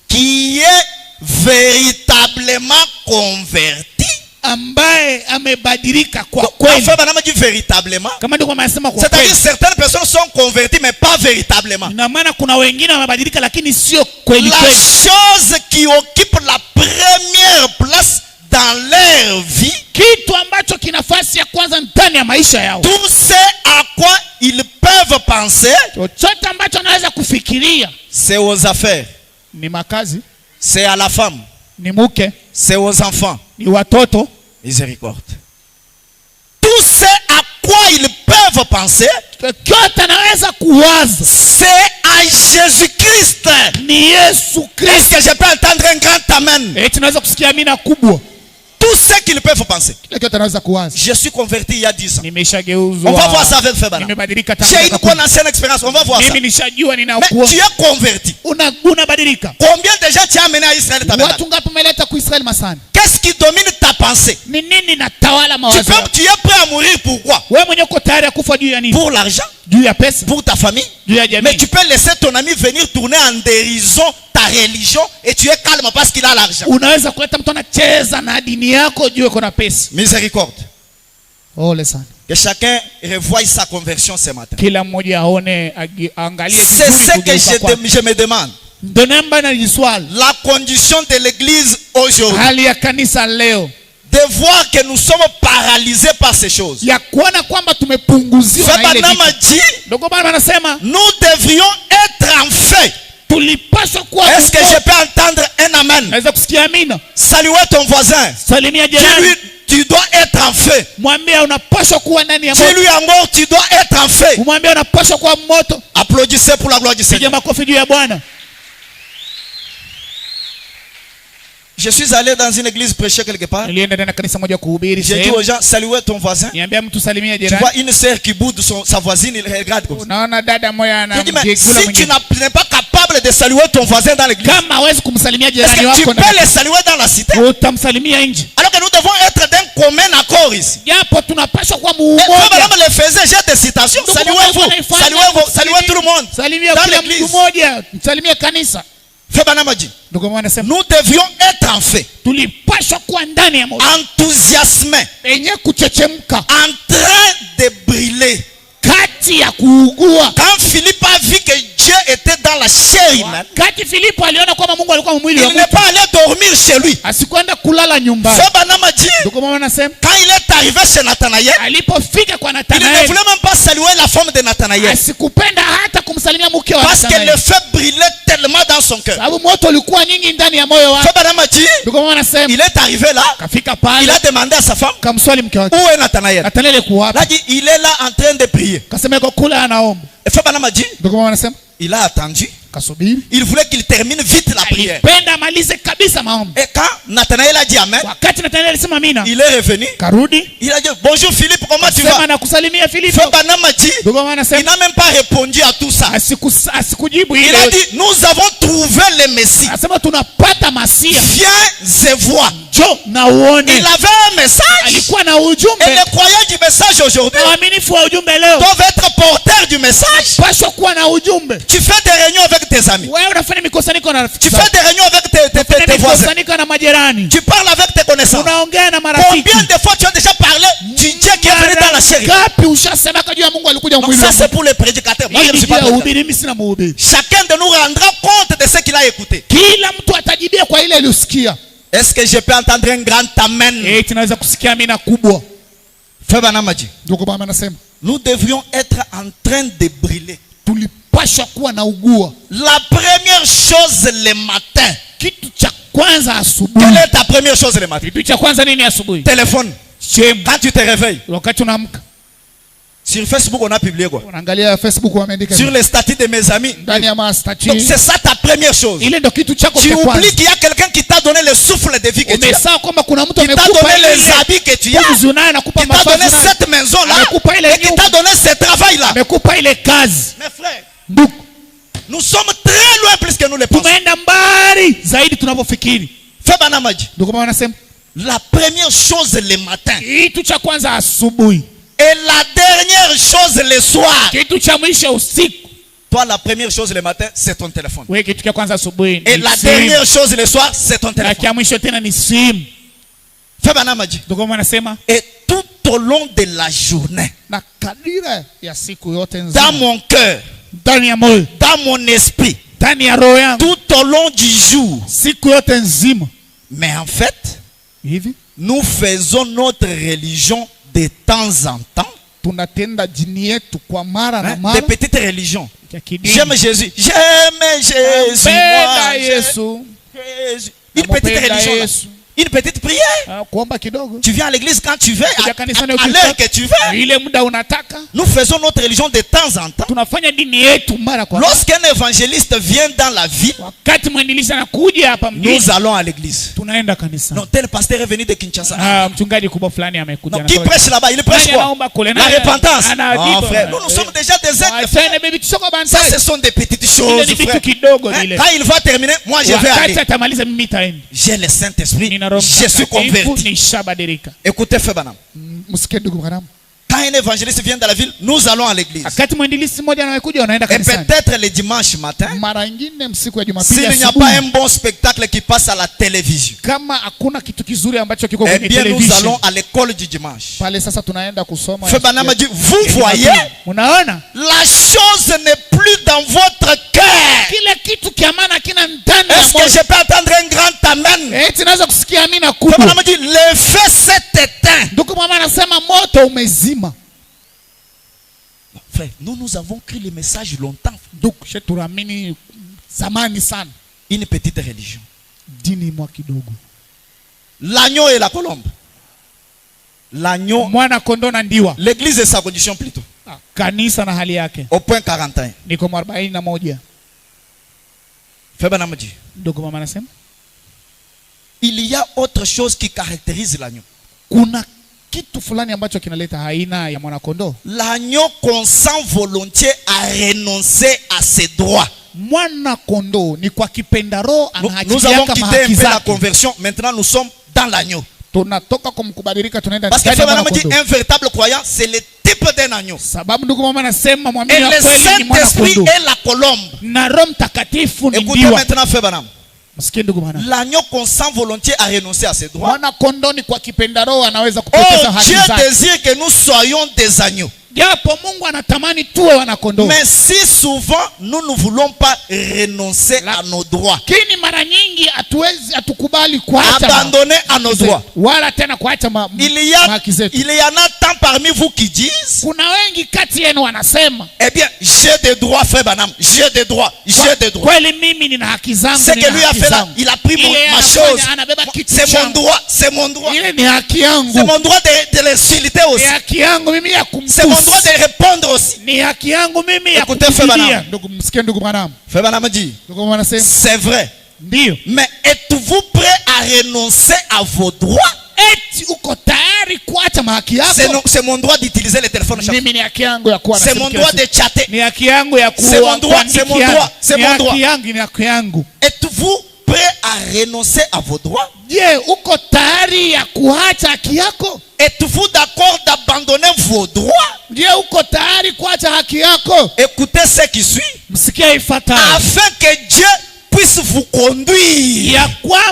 qui est véritablement converti. Frère Branham dit véritablement. C'est-à-dire certaines personnes sont converties mais pas véritablement. La chose qui occupe la première place dans leur vie, tout ce à quoi ils peuvent penser, c'est aux affaires, c'est à la femme, c'est aux enfants. Miséricorde. Tout ce à quoi ils peuvent penser, c'est à Jésus-Christ. Est-ce que je peux entendre un grand amen? Tout ce qu'ils peuvent penser. Je suis converti il y a 10 ans. On va voir ça avec Frère Branham. J'ai une bonne ancienne expérience. On va voir ça. Mais tu es converti. Combien de gens tu as amené à Israël? Qu'est-ce qui domine ta pensée? Tu es prêt à mourir pourquoi? Pour l'argent? Pour ta famille? Mais tu peux laisser ton ami venir tourner en dérision ta religion et tu es calme parce qu'il a l'argent. Miséricorde. Que chacun revoie sa conversion ce matin. C'est ce que je me demande. La condition de l'église aujourd'hui, de voir que nous sommes paralysés par ces choses. Frère Branham a dit, nous devrions être en fait. Est-ce que je peux entendre un amen? Saluer ton voisin. Tu dois être en feu. Dis-lui encore, tu dois être en feu. Applaudissez pour la gloire du Seigneur. Je suis allé dans une église prêcher quelque part. J'ai dit aux gens, saluez ton voisin. Tu vois une sœur qui boude sa voisine, il regarde comme ça. J'ai dit, mais si tu n'es pas capable de saluer ton voisin dans l'église, est-ce que tu peux le saluer dans la cité? Alors que nous devons être d'un commun accord ici. Et Frère Branham le faisait, j'ai des citations. Saluez-vous, saluez tout le monde dans l'église. Frère Branham a dit, nous devions être en fait, enthousiasmés, en train de brûler. Quand Philippe a vu que Dieu Dieu était dans la chair humaine, il n'est pas allé dormir chez lui. Quand il est arrivé chez Nathanaël, il ne voulait même pas saluer la femme de Nathanaël, parce que le feu brûlait tellement dans son cœur. Il est arrivé là, il a demandé à sa femme, où est Nathanaël? Il est là en train de prier. Et Fabana m'a dit, il a attendu. Il voulait qu'il termine vite la prière. Et quand Nathanaël a dit Amen, il est revenu. Il a dit bonjour Philippe, comment tu vas? Fabana m'a dit, il n'a même pas répondu à tout ça. Il a dit nous avons trouvé le Messie. Viens et vois. Il avait un message. Et les croyants du message aujourd'hui doivent être porteurs du message. Tu fais des réunions avec tes amis. Tu fais des réunions avec tes voisins. Tu parles avec tes connaissances. Combien de fois tu as déjà parlé du Dieu qui est venu dans la chair? Donc ça c'est pour les prédicateurs. Moi je ne suis pas prédicateur. Chacun de nous rendra compte de ce qu'il a écouté. Est-ce que je peux entendre un grand amen? Nous devrions être en train de brûler. La première chose le matin. Quelle est ta première chose le matin? Téléphone. Quand tu te réveilles. Sur Facebook, on a publié quoi? Sur les statuts de mes amis. Donc c'est ça ta première chose. Tu oublies qu'il y a quelqu'un qui t'a donné le souffle de vie que tu as. Qui t'a donné les habits que tu as. Qui t'a donné cette maison-là. Et qui t'a donné ce travail-là. Mes frères, nous sommes très loin plus que nous le pensons. La première chose le matin. Et la dernière chose le soir. Toi, la première chose le matin, c'est ton téléphone. Et la dernière chose le soir, c'est ton téléphone. Et tout au long de la journée, dans mon cœur, dans mon esprit, tout au long du jour. Mais en fait, nous faisons notre religion de temps en temps. Des petites religions. J'aime Jésus. J'aime Jésus. Jésus. Une petite religion. Une petite prière. Tu viens à l'église quand tu veux, à l'heure que tu veux. Nous faisons notre religion de temps en temps. Lorsqu'un évangéliste vient dans la ville, nous allons à l'église. Non, tel pasteur est venu de Kinshasa. Non, qui prêche là-bas? Il prêche quoi? La repentance. Oh, frère, nous sommes déjà des êtres. Ça, ce sont des petites choses, frère. Quand il va terminer, moi je vais aller. J'ai le Saint-Esprit. Je suis converti. Écoutez, Febanam. Quand un évangéliste vient dans la ville, nous allons à l'église. Et peut-être le dimanche matin, s'il n'y a pas un bon spectacle qui passe à la télévision, eh bien nous allons à l'école du dimanche. Febanam a dit, vous voyez, la chose n'est plus dans votre cœur. Est-ce que je peux entendre un grand amen? Febanam a dit, le feu s'est éteint. Frère, nous avons cru le message longtemps. Une petite religion. L'agneau et la colombe. L'agneau. L'église et sa condition plutôt. Au point 41. Il y a autre chose qui caractérise l'agneau. L'agneau consent volontiers à renoncer à ses droits. Nous avons quitté un peu la conversion. Maintenant nous sommes dans l'agneau. Parce que un véritable croyant, c'est le type d'un agneau. Et le Saint-Esprit est la colombe. Écoutez maintenant, Febanam. L'agneau consent volontiers à renoncer à ses droits. Oh, Dieu désire que nous soyons des agneaux. Mais si souvent nous ne voulons pas renoncer à nos droits, abandonner à nos droits, il y en a tant parmi vous qui disent, eh bien, j'ai des droits, frère Branham, j'ai des droits, j'ai des droits. Ce que lui a fait là, il a pris ma chose. C'est mon droit, c'est mon droit. C'est mon droit de l'insulter aussi. C'est mon droit de répondre aussi. Écoutez, frère Branham dit, c'est vrai. Mais êtes-vous prêt à renoncer à vos droits? C'est mon droit d'utiliser le téléphone. C'est mon droit de chatter. C'est mon droit, c'est mon droit, c'est mon droit. Êtes-vous prêt à renoncer à vos droits? Êtes-vous d'accord d'abandonner vos droits? Écoutez ce qui suit. Afin que Dieu puisse vous conduire. Beaucoup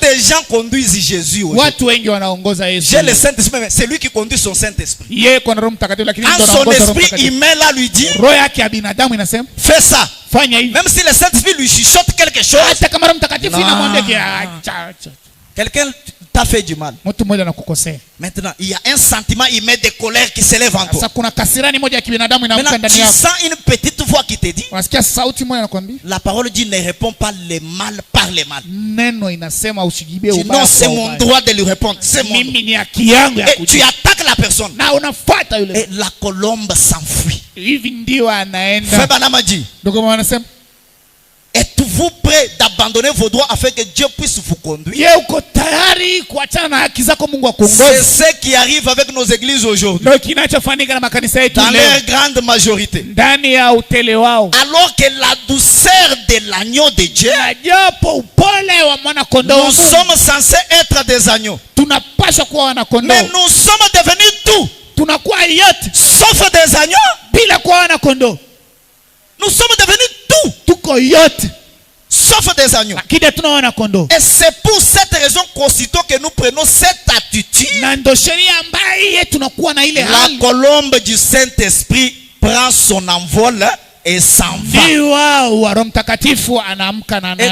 de gens conduisent Jésus. J'ai le Saint-Esprit, c'est lui qui conduit son Saint-Esprit. En son esprit, il met là lui dire, fais ça. Même si le Saint-Esprit lui chuchote quelque chose, quelqu'un t'a fait du mal. Maintenant, il y a un sentiment, il met des colères qui s'élèvent en toi. Maintenant, tu sens une petite voix qui te dit, la parole dit, ne réponds pas les mal par les mal. Non, c'est mon droit de lui répondre. C'est mon droit. Et tu attaques la personne. Et la colombe s'enfuit. Frère Branham a dit, êtes-vous prêt d'abandonner vos droits afin que Dieu puisse vous conduire? C'est ce qui arrive avec nos églises aujourd'hui. Dans leur grande majorité. Alors que la douceur de l'agneau de Dieu, nous sommes censés être des agneaux. Mais nous sommes devenus tout, sauf des agneaux. Nous sommes devenus tout, sauf des agneaux. Et c'est pour cette raison qu'aussitôt que nous prenons cette attitude, la colombe du Saint-Esprit prend son envol et s'en va. Et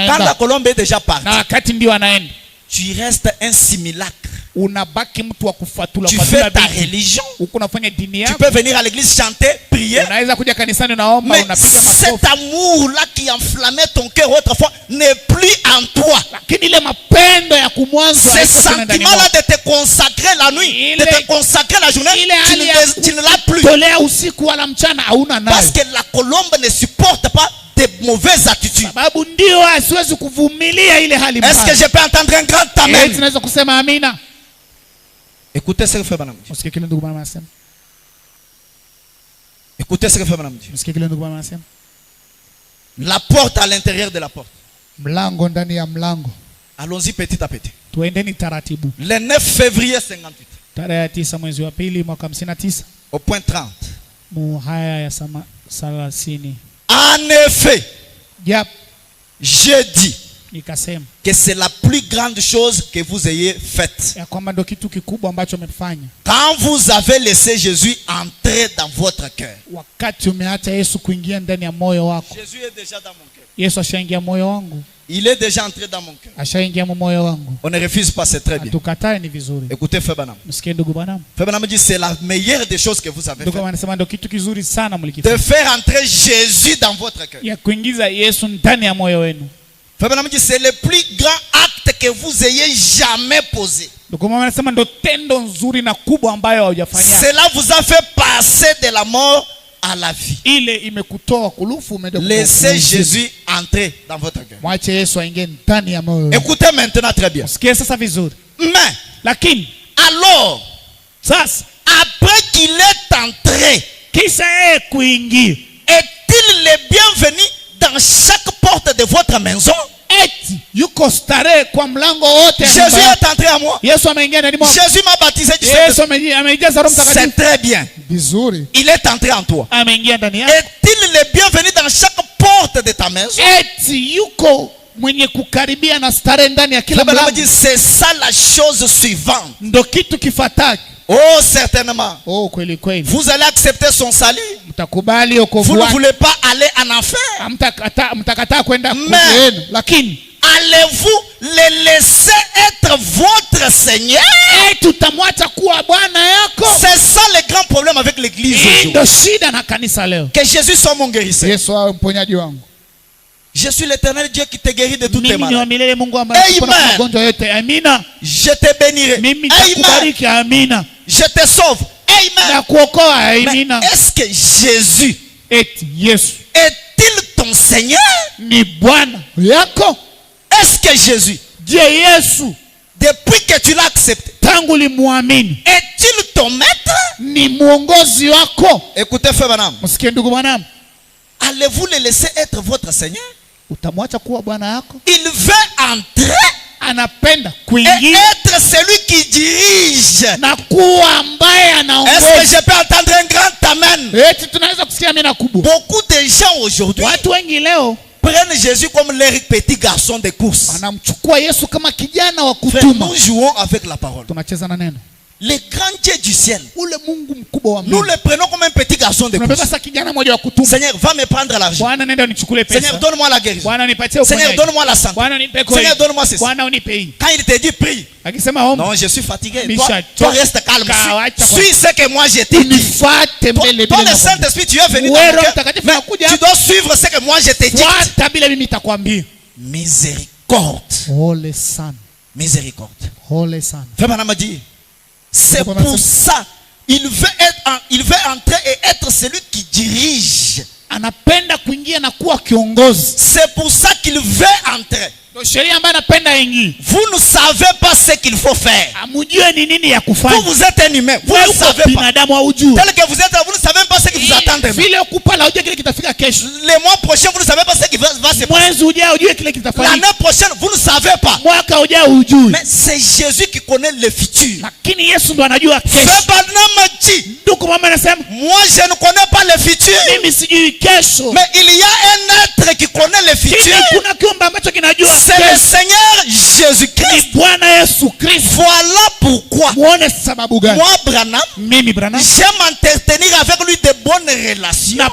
quand la colombe est déjà partie, tu restes un simulacre. Tu fais ta religion. Tu peux venir à l'église chanter, prier. Mais cet amour-là qui enflammait ton cœur autrefois n'est plus en toi. Ce sentiment-là de te consacrer la nuit, de te consacrer la journée, tu ne l'as plus. Parce que la colombe ne supporte pas des mauvaises attitudes. Est-ce que je peux entendre un grand amen? Écoutez ce que fait Branham dit. Écoutez ce que fait Branham dit. La porte à l'intérieur de la porte. Allons-y petit à petit. Le 9 février 58. Au point 30. En effet, je dis que c'est la plus grande chose que vous ayez faite. Quand vous avez laissé Jésus entrer dans votre cœur. Jésus est déjà dans mon cœur. Il est déjà entré dans mon cœur. On ne refuse pas, c'est très bien. Écoutez, Frère Branham. Frère Branham dit c'est la meilleure des choses que vous avez fait. De faire entrer Jésus dans votre cœur. Frère Branham dit c'est le plus grand acte que vous ayez jamais posé. Cela vous a fait passer de la mort à la vie. Laissez Jésus entrer dans votre cœur. Écoutez maintenant très bien. Mais alors, après qu'il est entré, est-il le bienvenu dans chaque porte de votre maison? Jésus est entré à moi. Jésus m'a baptisé du Saint-Esprit. C'est très bien. Il est entré en toi. Est-il le bienvenu dans chaque porte de ta maison? C'est ça la chose suivante. Oh, certainement. Oh, kweli kweli. Vous allez accepter son salut. Mtakubali wokovu Vous ne wake. voulez pas aller en enfer. Mtakataa kwenda Mais lakini allez-vous le laisser être votre Seigneur? Tutamwacha kuwa Bwana yako. C'est ça le grand problème avec l'église aujourd'hui. Ndio shida na kanisa leo. Que Jésus soit mon guérisseur. Yesu awe mponyaji wangu. Je suis l'Éternel Dieu qui te guérit de toutes tes maladies. Amen. Je te bénirai. Amen. Je te sauve. Amen. Amen. Est-ce que Jésus est-il ton Seigneur? Est-ce que Jésus, depuis que tu l'as accepté, est-il ton maître? Écoutez, frère Branham. Allez-vous le laisser être votre Seigneur? Il veut entrer et être celui qui dirige. Est-ce que je peux entendre un grand amen? Beaucoup de gens aujourd'hui prennent Jésus comme leur petit garçon de course. Frère, nous jouons avec la parole. Le grand Dieu du ciel, nous le prenons comme un petit garçon de course. Seigneur, va me prendre l'argent. Seigneur, donne-moi la guérison. Seigneur, donne-moi la santé. Seigneur, donne-moi ceci. Quand il te dit prie, non, je suis fatigué. Toi reste calme. Suis ce que moi je t'ai dit. Toi, le Saint-Esprit, tu es venu dans mon cœur, mais tu dois suivre ce que moi je t'ai dit. Miséricorde. Miséricorde. Frère Branham dit, c'est pour ça il veut entrer et être celui qui dirige. C'est pour ça qu'il veut entrer. Vous ne savez pas ce qu'il faut faire. Vous êtes un humain. Vous ne savez pas. Tel que vous êtes là, vous ne savez pas ce qui vous attend demain. Le mois prochain, vous ne savez pas ce qui va se passer. L'année prochaine, vous ne savez pas. Mais c'est Jésus qui connaît le futur. Moi, je ne connais pas le futur. Mais il y a un être qui connaît le futur. C'est le Seigneur Jésus-Christ. Voilà pourquoi moi, Branham, j'aime entretenir avec lui de bonnes relations.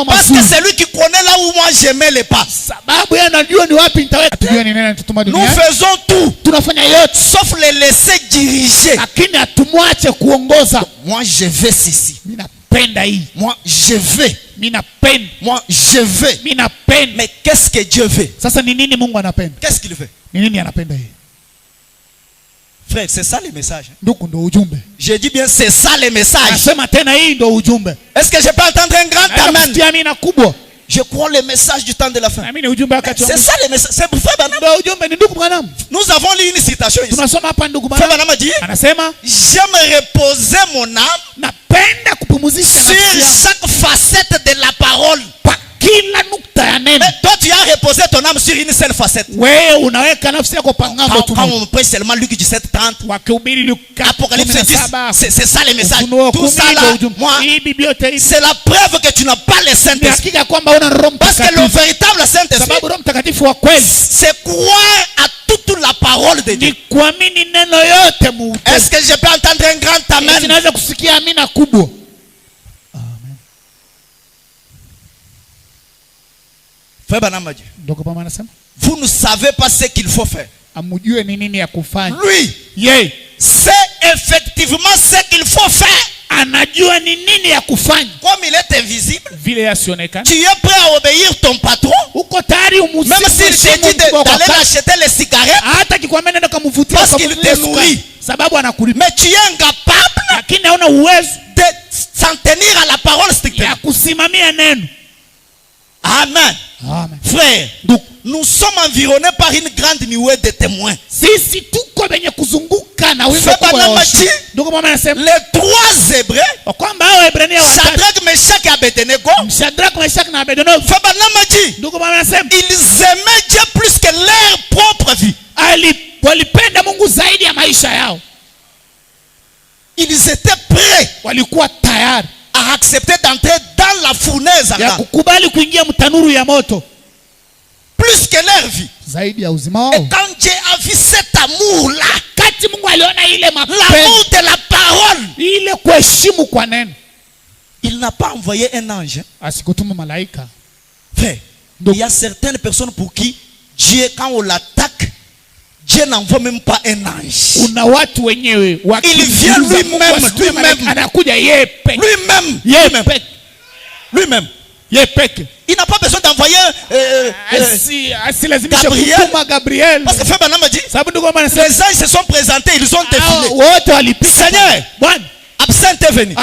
Parce que c'est lui qui connaît là où moi j'aimais les pas. Nous faisons tout sauf le laisser diriger. Moi je veux ceci. Moi je veux. Moi je veux. Mais qu'est-ce que Dieu veut? Qu'est-ce qu'il veut? Frère, c'est ça le message. Je dis bien c'est ça le message. Est-ce que je peux entendre un grand amen? Je crois le message du temps de la fin. C'est ça le message. C'est pour Frère Branham. Nous avons lu une citation ici. Frère Branham a dit, j'aime reposer mon âme sur chaque facette de la parole. Mais toi tu as reposé ton âme sur une seule facette. Quand on prêche seulement Luc 17:30, Apocalypse 10, c'est ça le message. Tout ça là, moi, c'est la preuve que tu n'as pas le Saint-Esprit. Parce que le véritable Saint-Esprit, c'est croire à toute la parole de Dieu. Est-ce que je peux entendre un grand amen? Frère Branham a dit, vous ne savez pas ce qu'il faut faire. Lui, c'est effectivement ce qu'il faut faire. Comme il est invisible, tu es prêt à obéir ton patron. Même s'il te dit d'aller acheter les cigarettes parce qu'il te nourrit. Mais tu es incapable de s'en tenir à la parole strictement. Amen. Amen. Frère, nous sommes environnés par une grande nuée de témoins. Les trois Hébreux, Shadrach, Meshach et Abednego, ils aimaient Dieu plus que leur propre vie. Ils étaient prêts à accepter d'entrer dans la fournaise plus que leur vie. Et quand Dieu a vu cet amour là, wakati Mungu aliona ile mapenzi, l'amour de la parole, ile kuheshimu kwa neno, il n'a pas envoyé un ange. Asikutuma malaika. Frère, il y a certaines personnes pour qui Dieu, quand on l'attaque, Dieu n'envoie même pas un ange. Una watu wenyewe il vient lui-même, anakuja yeye peke, lui-même. Il n'a pas besoin d'envoyer Gabriel. Parce que Frère Branham dit, les anges se sont présentés, ils ont défilé. Seigneur, Absinthe est venu.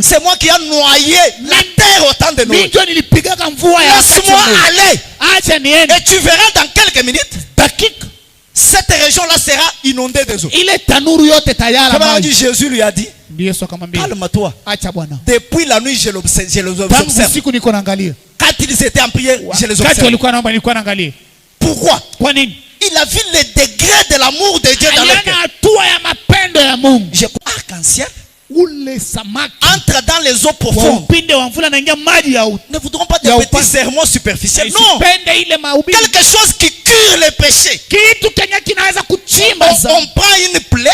C'est moi qui ai noyé la terre au temps de Noé. Laisse-moi aller. Et tu verras dans quelques minutes, cette région-là sera inondée des eaux. Jésus lui a dit, calme-toi. Depuis la nuit, je les observe. Quand ils étaient en prière, je les observe. Pourquoi? Il a vu les degrés de l'amour de Dieu dans leur cœur. Je crois arc-en-ciel entre dans les eaux profondes. Ne voudrons pas de petits sermons superficiels. Non. Quelque chose qui cure les péchés. On prend une plaie,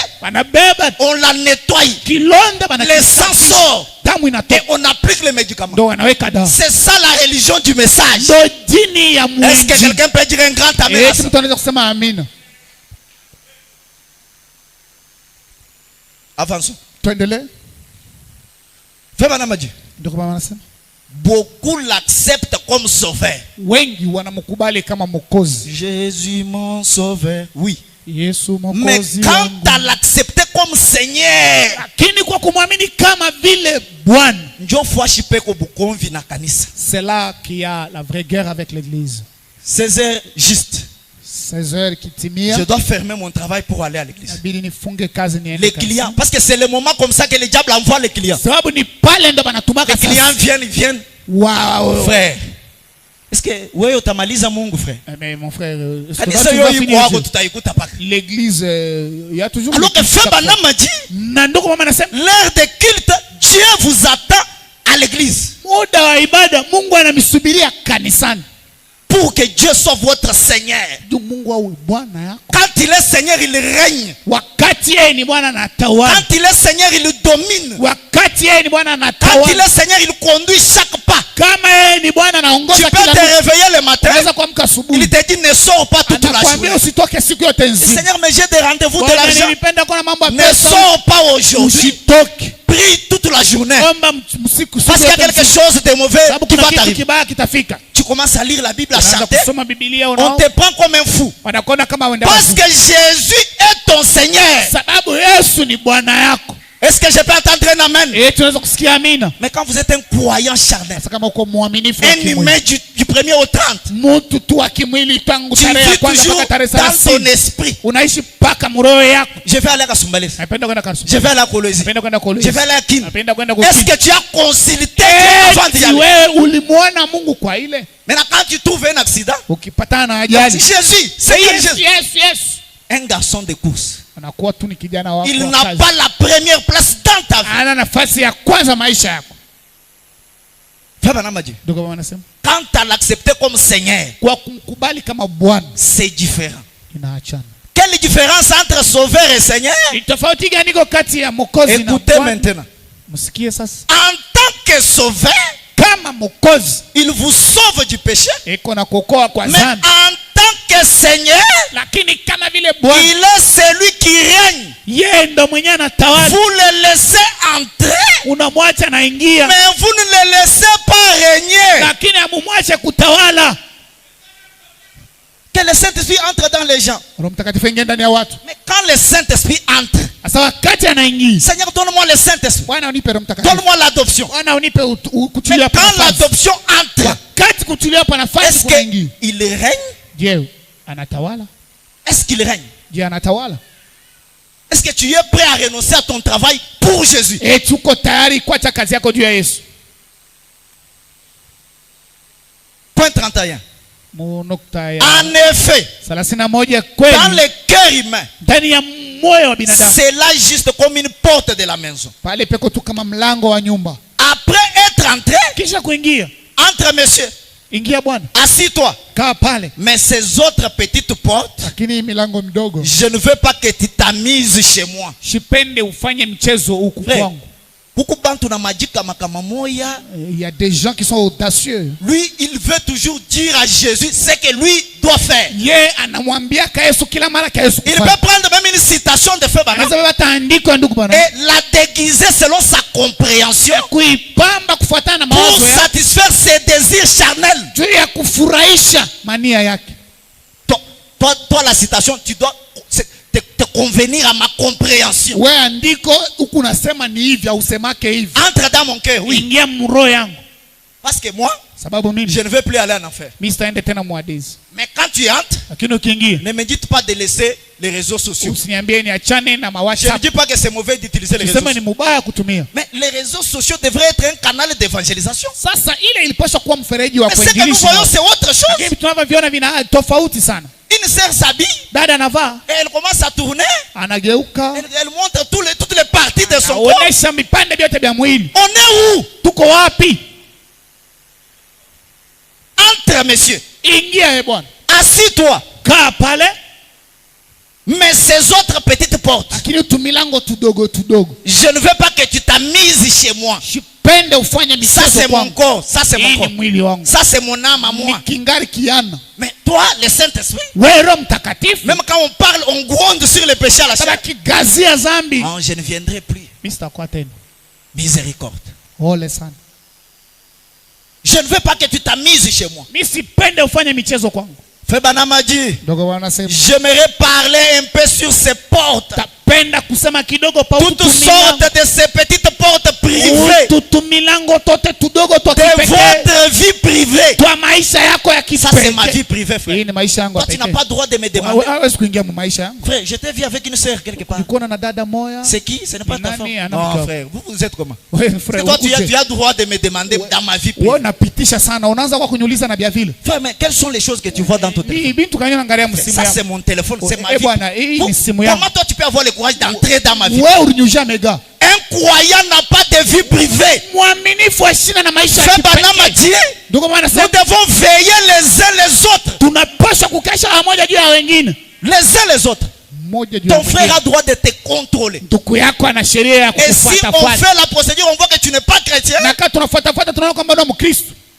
on la nettoie, les sang sort et on applique les médicaments. C'est ça la religion du message. Est-ce que quelqu'un peut dire un grand amen? Avançons. Beaucoup l'acceptent comme sauveur. Jésus mon sauveur. Oui. Mais quand tu l'accepté comme Seigneur, c'est là qu'il y a la vraie guerre avec l'église. 16 heures juste. 16 heures je dois fermer mon travail pour aller à l'église. Les clients, parce que c'est le moment comme ça que le diable envoie les clients. Les clients viennent. Wow. Frère, est-ce que oui, utamaliza Mungu frère? Mais mon frère, l'église, il y a toujours. Alors que Frère Branham m'a dit, l'heure de culte, Dieu vous attend à l'église. Pour que Dieu soit votre Seigneur. Quand il est Seigneur, il règne. Quand il est Seigneur, il domine. Quand il est Seigneur, il conduit chaque pas. Tu peux te réveiller le matin. Il te dit ne sors pas toute la journée. Seigneur, mais j'ai des rendez-vous de l'argent. Ne sors pas aujourd'hui. Prie toute la journée. Parce qu'il y a quelque chose de mauvais qui va t'arriver. Tu commences à lire la Bible, à chanter. On te prend comme un fou. Parce que Jésus est ton Seigneur. Est-ce que je peux entendre un amen? Mais quand vous êtes un croyant charnel, un humain du 1er au 30, tu vis toujours dans ton esprit. Je vais aller à Kasumbalès. Je vais aller à Kolwezi. Je vais aller à Kin. Est-ce que tu as consulté avant d'y aller? Maintenant quand tu trouves un accident, Jésus, c'est Jésus. Un garçon de course, il n'a pas la première place dans ta vie. Quand tu l'accepté comme Seigneur, c'est différent. Quelle différence entre sauveur et Seigneur? Écoutez maintenant. En tant que sauveur, il vous sauve du péché. Mais en tant que Seigneur, il est celui qui règne. Vous le laissez entrer, mais vous ne le laissez pas régner. Que le Saint-Esprit entre dans les gens. Mais quand le Saint-Esprit entre, Seigneur, donne-moi le Saint-Esprit. Donne-moi l'adoption. Mais quand l'adoption entre, est-ce qu'il règne? Est-ce qu'il règne? Est-ce que tu es prêt à renoncer à ton travail pour Jésus? Point 31. En effet, dans le cœur humain, c'est là juste comme une porte de la maison. Après être entré, entre messieurs, Ingia bwana. Assis-toi. Kaa pale. Mais ces autres petites portes, lakini milango midogo, je ne veux pas que tu t'amuses chez moi. Sipende ufanye mchezo huku kwangu. Il y a des gens qui sont audacieux. Lui, il veut toujours dire à Jésus ce que lui doit faire. Il peut prendre même une citation de Frère Branham et la déguiser selon sa compréhension pour satisfaire ses désirs charnels. Toi, la citation, tu dois te convenir à ma compréhension. Entre dans mon cœur, oui. Parce que moi, je ne veux plus aller en enfer. Mais quand tu entres, ne me dites pas de laisser les réseaux sociaux. Je ne dis pas que c'est mauvais d'utiliser les réseaux sociaux. Mais les réseaux sociaux devraient être un canal d'évangélisation. Mais ce que nous voyons, c'est autre chose. Une sœur s'habille et elle commence à tourner. Elle montre toutes les parties de son corps. On est où? Entre, messieurs. Assis-toi. Mais ces autres petites portes, je ne veux pas que tu t'amuses chez moi. Ça c'est mon corps, ça c'est mon corps, ça c'est mon âme à moi. Mais toi, le Saint-Esprit, même quand on parle, on gronde sur le péché à la chair. Non, je ne viendrai plus. Miséricorde. Je ne veux pas que tu t'amuses chez moi. Frère Branham a dit, j'aimerais parler un peu sur ces portes. Toutes sortes de ces petites portes privées de votre vie privée. Ça c'est ma vie privée, frère. Toi tu n'as pas le droit de me demander. Frère, je t'ai vu avec une soeur quelque part. C'est qui? Ce n'est pas ta femme. Non frère, vous êtes comment? Toi tu as le droit de me demander dans ma vie privée. Frère, mais quelles sont les choses que tu vois dans ton téléphone? Ça c'est mon téléphone, c'est ma vie. Comment toi tu peux avoir le courage d'entrer dans ma vie? Un croyant n'a pas de vie privée. Frère Branham a dit, nous devons veiller les uns les autres. Les uns les autres. Ton frère a droit de te contrôler. Et si on fait la procédure, on voit que tu n'es pas chrétien,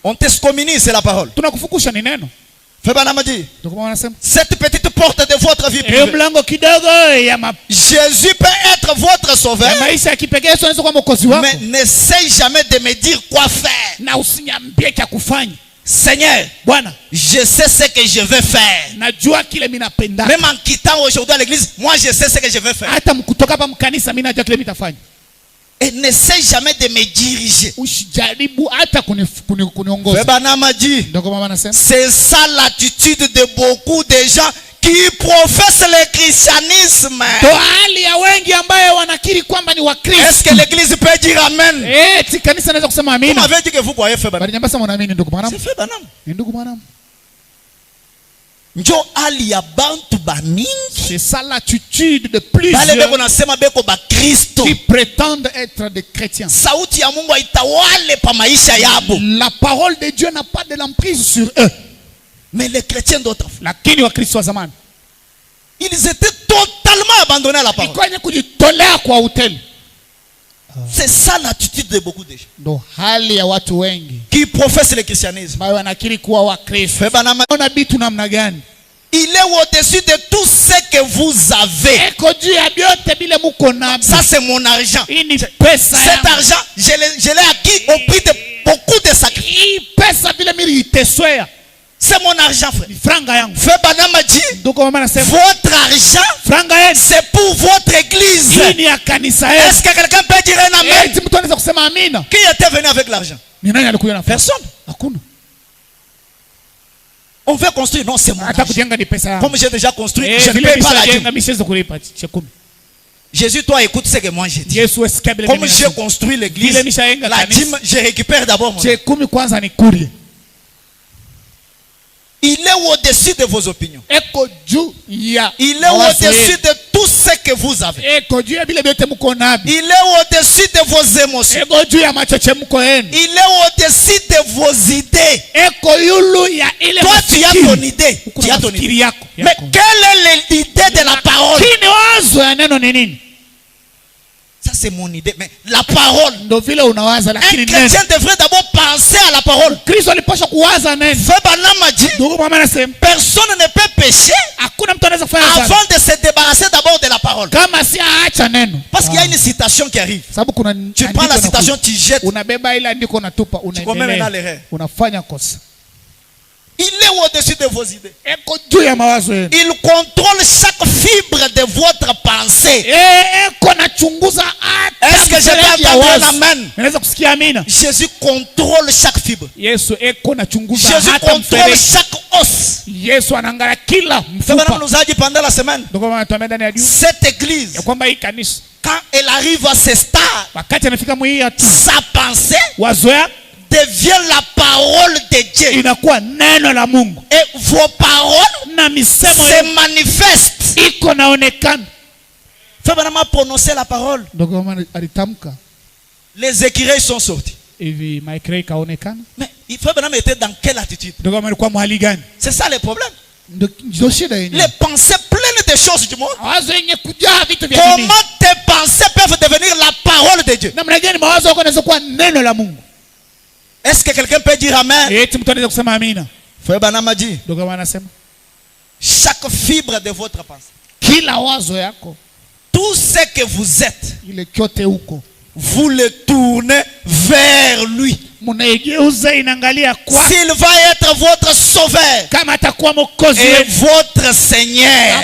on t'excommunie, c'est la parole. Frère Branham a dit, cette petite porte de votre vie privée, Jésus peut être votre sauveur, mais n'essaye jamais de me dire quoi faire. Seigneur, je sais ce que je vais faire. Même en quittant aujourd'hui à l'église, moi je sais ce que je vais faire. Et n'essaie jamais de me diriger. Frère Branham a dit, c'est ça l'attitude de beaucoup de gens qui professent le christianisme. Est-ce que l'église peut dire amen? Vous m'avez dit que vous croyez Frère Branham. C'est Frère Branham. C'est ça l'attitude de plusieurs qui prétendent être des chrétiens. La parole de Dieu n'a pas de l'emprise sur eux. Mais les chrétiens d'autres, ils étaient totalement abandonnés à la parole. C'est ça l'attitude de beaucoup de gens qui professent le christianisme. Il est au-dessus de tout ce que vous avez. Ça c'est mon argent. Cet argent, je l'ai acquis au prix de beaucoup de sacrifices. C'est mon argent, frère. Frère Branham a dit, votre argent, c'est pour votre église. Est-ce que quelqu'un peut dire un amen? Qui était venu avec l'argent? Personne. On veut construire, non, c'est mon argent. Comme j'ai déjà construit, je ne paye pas la dîme. Jésus, toi, écoute ce que moi j'ai dit. Comme j'ai construit l'église, la dîme, je récupère d'abord mon argent. Il est au-dessus de vos opinions. Il est au-dessus de tout ce que vous avez. Il est au-dessus de vos émotions. Il est au-dessus de vos idées. Toi, tu as ton idée. Mais quelle est l'idée de la parole? Ça, c'est mon idée. Mais la parole. Un chrétien devrait d'abord penser à la parole. Personne ne peut pécher avant de se débarrasser d'abord de la parole. Parce qu'il y a une citation qui arrive. Tu prends la citation, tu jettes. Tu commets maintenant l'erreur. Il est au-dessus de vos idées. Il contrôle chaque fibre de votre pensée. Est-ce que je peux entendre un amen? Jésus contrôle chaque fibre. Jésus contrôle chaque os. Nous a dit pendant la semaine, cette église, quand elle arrive à ce stade, sa pensée devient la parole de Dieu. Et vos paroles se manifestent. Fais prononcer la parole. Les écureuils sont sortis. Mais il faut être dans quelle attitude? C'est ça le problème. Les pensées pleines de choses du monde. Comment tes pensées peuvent devenir la parole de Dieu? Est-ce que quelqu'un peut dire amen? Frère Branham a dit, chaque fibre de votre pensée, tout ce que vous êtes, vous le tournez vers lui. S'il va être votre sauveur et votre Seigneur.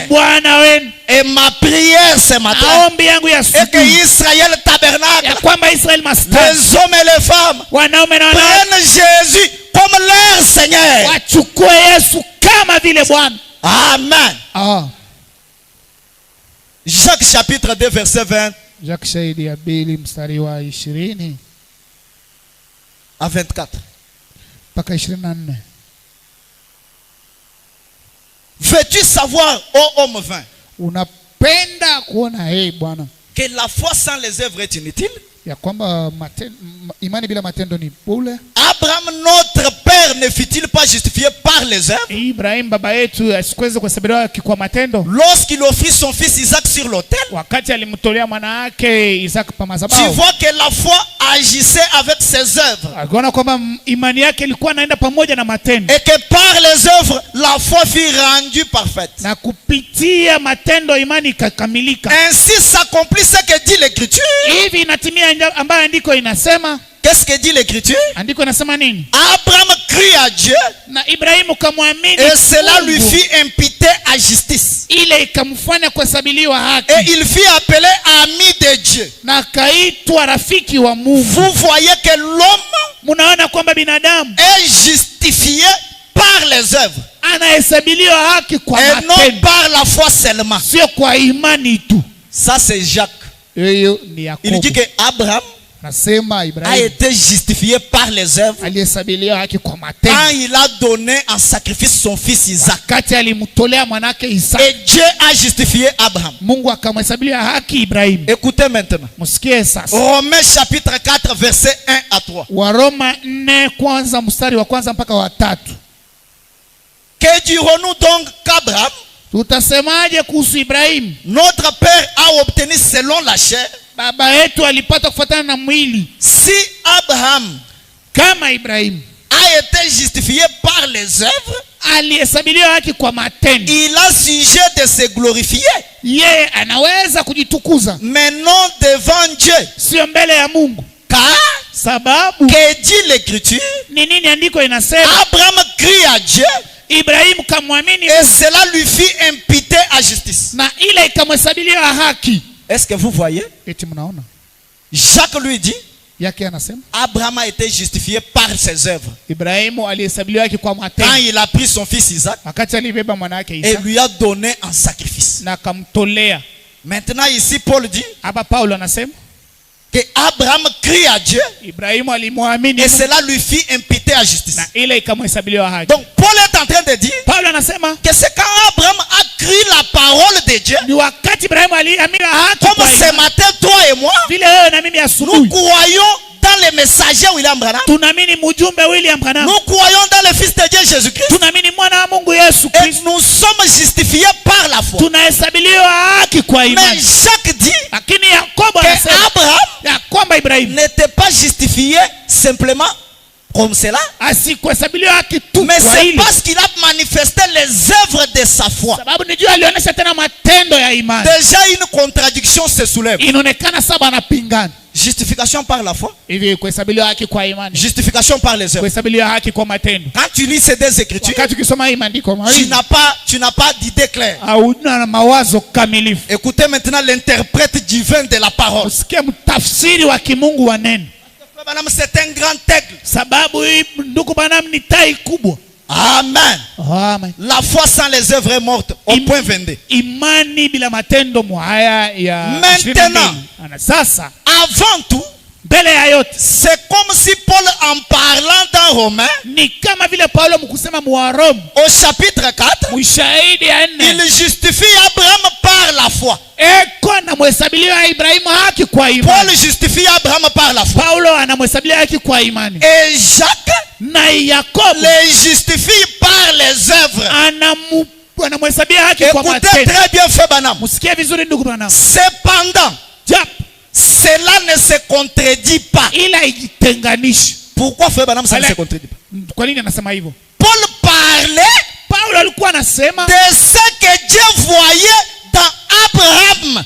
Et ma prière ce matin est que Israël tabernacle, les hommes et les femmes, prennent Jésus comme leur Seigneur. Amen. Jacques chapitre 2 verset 20 à 24. Veux-tu savoir, ô homme vain, que la foi sans les œuvres est inutile? Abraham, notre père, ne fut-il pas justifié par les œuvres lorsqu'il offrit son fils Isaac sur l'autel? Tu vois que la foi agissait avec ses œuvres et que par les œuvres la foi fut rendue parfaite. Ainsi s'accomplit ce que dit l'Écriture. Qu'est-ce que dit l'Écriture? Abraham crie à Dieu et cela lui fit imputer à justice. Et il fut appelé ami de Dieu. Vous voyez que l'homme est justifié par les œuvres et non par la foi seulement. Ça c'est Jacques. Il dit que Abraham a été justifié par les œuvres quand il a donné en sacrifice son fils Isaac. Et Dieu a justifié Abraham. Écoutez maintenant. Romains chapitre 4 verset 1 à 3. Que dirons-nous donc qu'Abraham, notre père, a obtenu selon la chair? Si Abraham a été justifié par les œuvres, il a sujet de se glorifier, mais non devant Dieu. Car que dit l'Écriture? Abraham crie à Dieu et cela lui fit imputer à justice. Est-ce que vous voyez? Jacques lui dit, Abraham a été justifié par ses œuvres quand il a pris son fils Isaac et lui a donné en sacrifice. Maintenant ici Paul dit que Abraham crie à Dieu et cela lui fit imputer à justice. Donc Paul est en train de dire que c'est quand Abraham a crié la parole de Dieu. Comme ce matin, toi et moi, nous croyons dans les messagers William Branham. Nous croyons dans le Fils de Dieu Jésus-Christ. Et nous sommes justifiés par la foi. Mais Jacques dit qu'Abraham n'était pas justifié simplement comme cela. Mais c'est parce qu'il a manifesté les œuvres de sa foi. Déjà une contradiction se soulève. Justification par la foi. Justification par les œuvres. Quand tu lis ces deux écritures, tu n'as pas d'idée claire. Écoutez maintenant l'interprète divin de la parole. C'est un grand aigle. Amen. Amen. La foi sans les œuvres est morte. Au point 22. Maintenant, avant tout, c'est comme si Paul, en parlant dans Romains, au chapitre 4, il justifie Abraham par la foi. Paul justifie Abraham par la foi. Et Jacques les justifie par les œuvres. Écoutez très bien, Frère Branham. Cependant, cela ne se contredit pas. Pourquoi, Frère Branham, ça ne se contredit pas? Paul parlait de ce que Dieu voyait dans Abraham.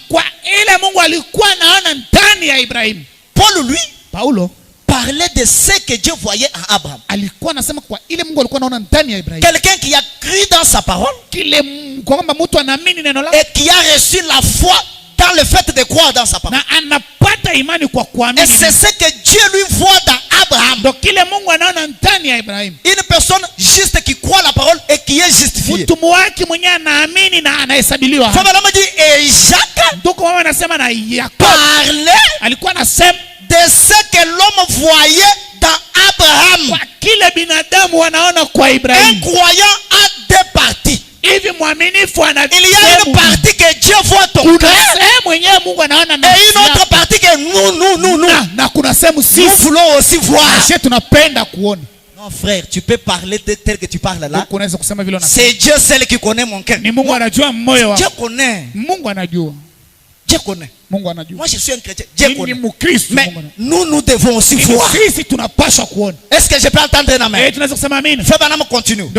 Paul, lui, parlait de ce que Dieu voyait en Abraham. Quelqu'un qui a cru dans sa parole et qui a reçu la foi dans le fait de croire dans sa parole. Et c'est ce que Dieu lui voit dans Abraham. Une personne juste qui croit la parole et qui est justifiée. Et Jacques parlait de ce que l'homme voyait dans Abraham. Un croyant a deux parties. Il y a une partie que Dieu voit ton cœur et une autre partie que nous voulons aussi voir. Non frère, tu peux parler tel que tu parles là. C'est Dieu seul qui connaît mon cœur. Dieu connaît. Dieu connaît. Moi je suis un chrétien. Dieu connaît. Mais nous devons aussi voir. Est-ce que je peux entendre un amen? Frère Branham continue.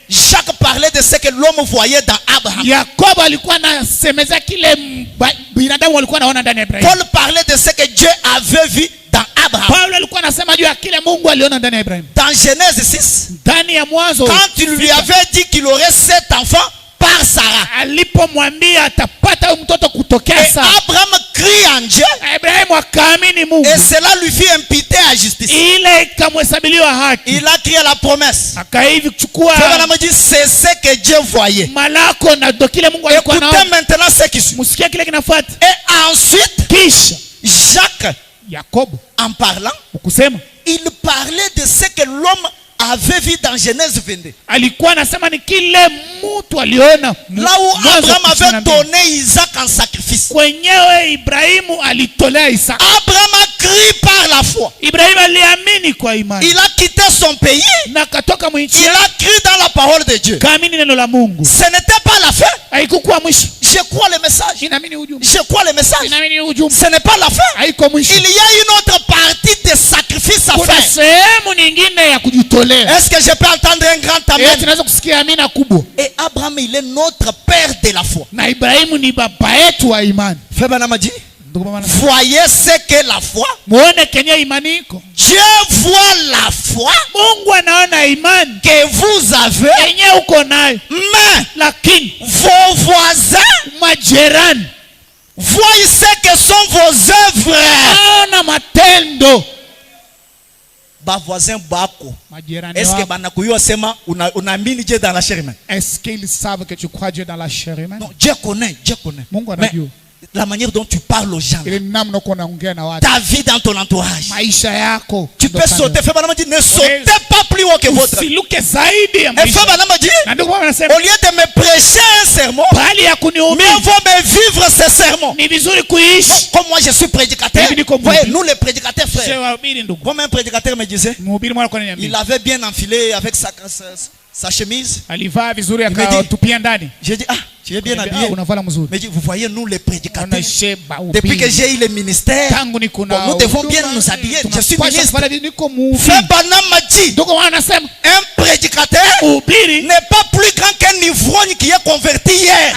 Jacques parlait de ce que l'homme voyait dans Abraham. Paul parlait de ce que Dieu avait vu dans Abraham. Dans Genèse 6, quand il lui avait dit qu'il aurait 7 enfants par Sarah, et Abraham crie en Dieu, et cela lui fit imputer à justice. Il a crié la promesse. C'est ce que Dieu voyait. Écoutez maintenant ce qui suit. Et ensuite, Jacques, en parlant, il parlait de ce que l'homme avait vu dans Genèse 22. Là où Abraham avait donné Isaac en sacrifice. Abraham a cru par la foi. Il a quitté son pays. Il a cru dans la parole de Dieu. Ce n'était pas la fin. Je crois le message. Je crois le message. Ce n'est pas la fin. Il y a une autre partie de sacrifice à faire. Est-ce que je peux entendre un grand amen? Et Abraham, il est notre père de la foi. Frère Branham a dit, voyez ce que la foi. Dieu voit la foi que vous avez. Mais vos voisins voyez ce que sont vos œuvres. Voisin bako. Est-ce que banakuyo sema unaamini Dieu dans la chair humaine? Est-ce qu'ils savent que tu crois Dieu dans la chair humaine? Non, Dieu connaît, Dieu connaît. Mais La manière dont tu parles aux gens. Ta vie dans ton entourage. Tu peux sauter. Ne sautez pas plus haut que votre. Et au lieu de me prêcher un sermon, mieux vaut me vivre ce sermon. Comme moi je suis prédicateur. Voyez, nous les prédicateurs frères. Comme un prédicateur me disait, il avait bien enfilé avec sa chemise. J'ai dit, ah, tu es bien habillé. Mais dit, vous voyez, nous les prédicateurs, depuis que j'ai eu le ministère, nous devons bien nous habiller. Je suis ministre. Frère Branham m'a dit, un prédicateur n'est pas plus grand qu'un ivrogne qui est converti hier.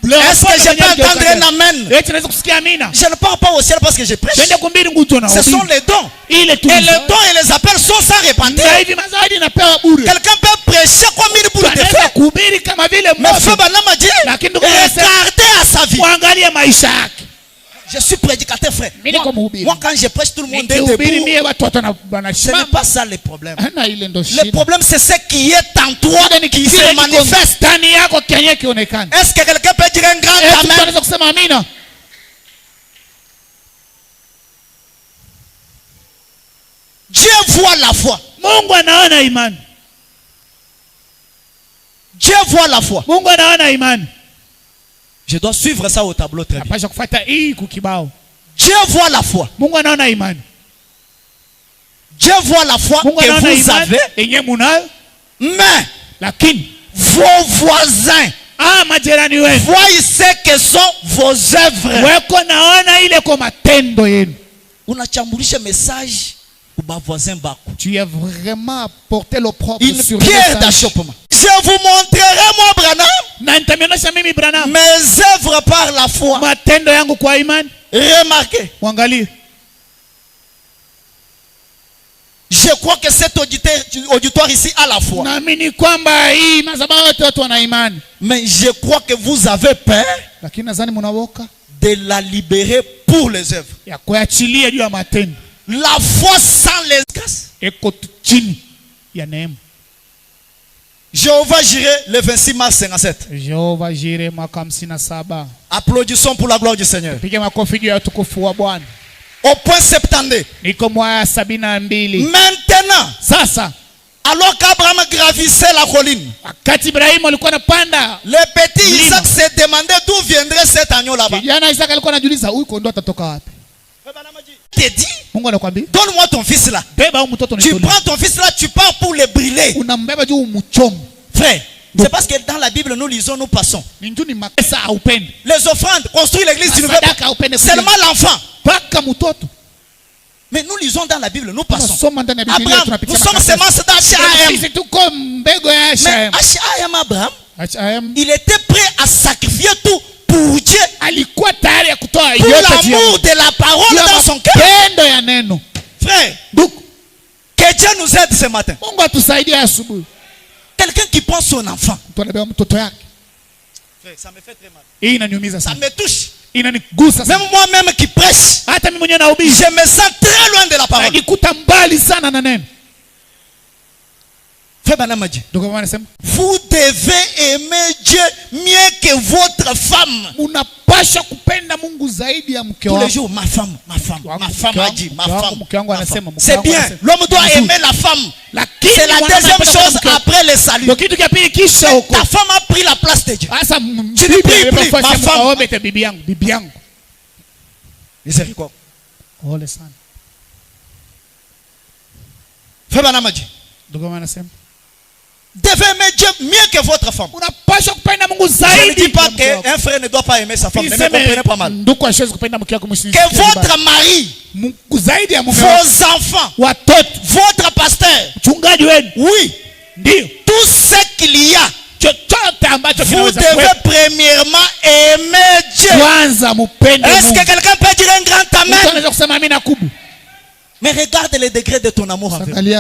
Est-ce que je peux entendre un amen? Je ne parle pas au ciel parce que je prêche. Ce sont les dons. Et les dons et les appels sont sans repentir. Quelqu'un peut prêcher comme une boule de feu. Mais Frère Branham m'a dit, regardez à sa vie. Je suis prédicateur, frère. Moi, quand je prêche, tout le monde est debout. Ce n'est pas ça le problème. Le problème, c'est ce qui est en toi qui se manifeste. Est-ce que quelqu'un peut dire un grand amen? Dieu voit la foi. Dieu voit la foi. Je dois suivre ça au tableau très bien. Dieu voit la foi. Dieu voit la foi que vous avez. Mais vos voisins voient ce que sont vos œuvres. Unachambulisha message kwa voisin bako. Tu as vraiment apporté l'opprobre sur une pierre d'achoppement. Je vous montrerai moi Branham mes œuvres par la foi. Remarquez. Je crois que cet auditoire ici a la foi. Mais je crois que vous avez peur de la libérer pour les œuvres. La foi sans les grâces. Jéhovah Jireh le 26 mars 57. Applaudissons pour la gloire du Seigneur. Au point 72. Maintenant, alors qu'Abraham gravissait la colline, le petit Isaac se demandait d'où viendrait cet agneau là-bas. Dit, donne-moi ton fils là. Tu prends ton fils là, tu pars pour le brûler. Frère, c'est parce que dans la Bible nous lisons, nous passons. Les offrandes, construire l'église, tu ne veux pas. Seulement l'enfant. Mais nous lisons dans la Bible, nous passons. Abraham, nous sommes semences d'H.A.M. Mais H.A.M. Abraham, il était prêt à sacrifier tout pour Dieu, pour l'amour de la parole dans son cœur. Frère, que Dieu nous aide ce matin. Quelqu'un qui prend son enfant, frère, ça me fait très mal. Ça me touche. Même moi-même qui prêche, je me sens très loin de la parole. Vous devez aimer Dieu mieux que votre femme. Tous les jours, ma femme a dit, ma femme. C'est bien, l'homme doit aimer la femme. C'est la deuxième chose après le salut. Ta femme a pris la place de Dieu. Tu ne pries plus, ma femme. Miséricorde. Frère Branham a dit, devez aimer Dieu mieux que votre femme. Je ne dis pas qu'un frère ne doit pas aimer sa femme. Ne me comprenez pas mal. Que votre mari, vos enfants, votre pasteur, oui, tout ce qu'il y a, vous devez premièrement aimer Dieu. Est-ce que quelqu'un peut dire un grand amen? Mais regarde le degré de ton amour envers Dieu.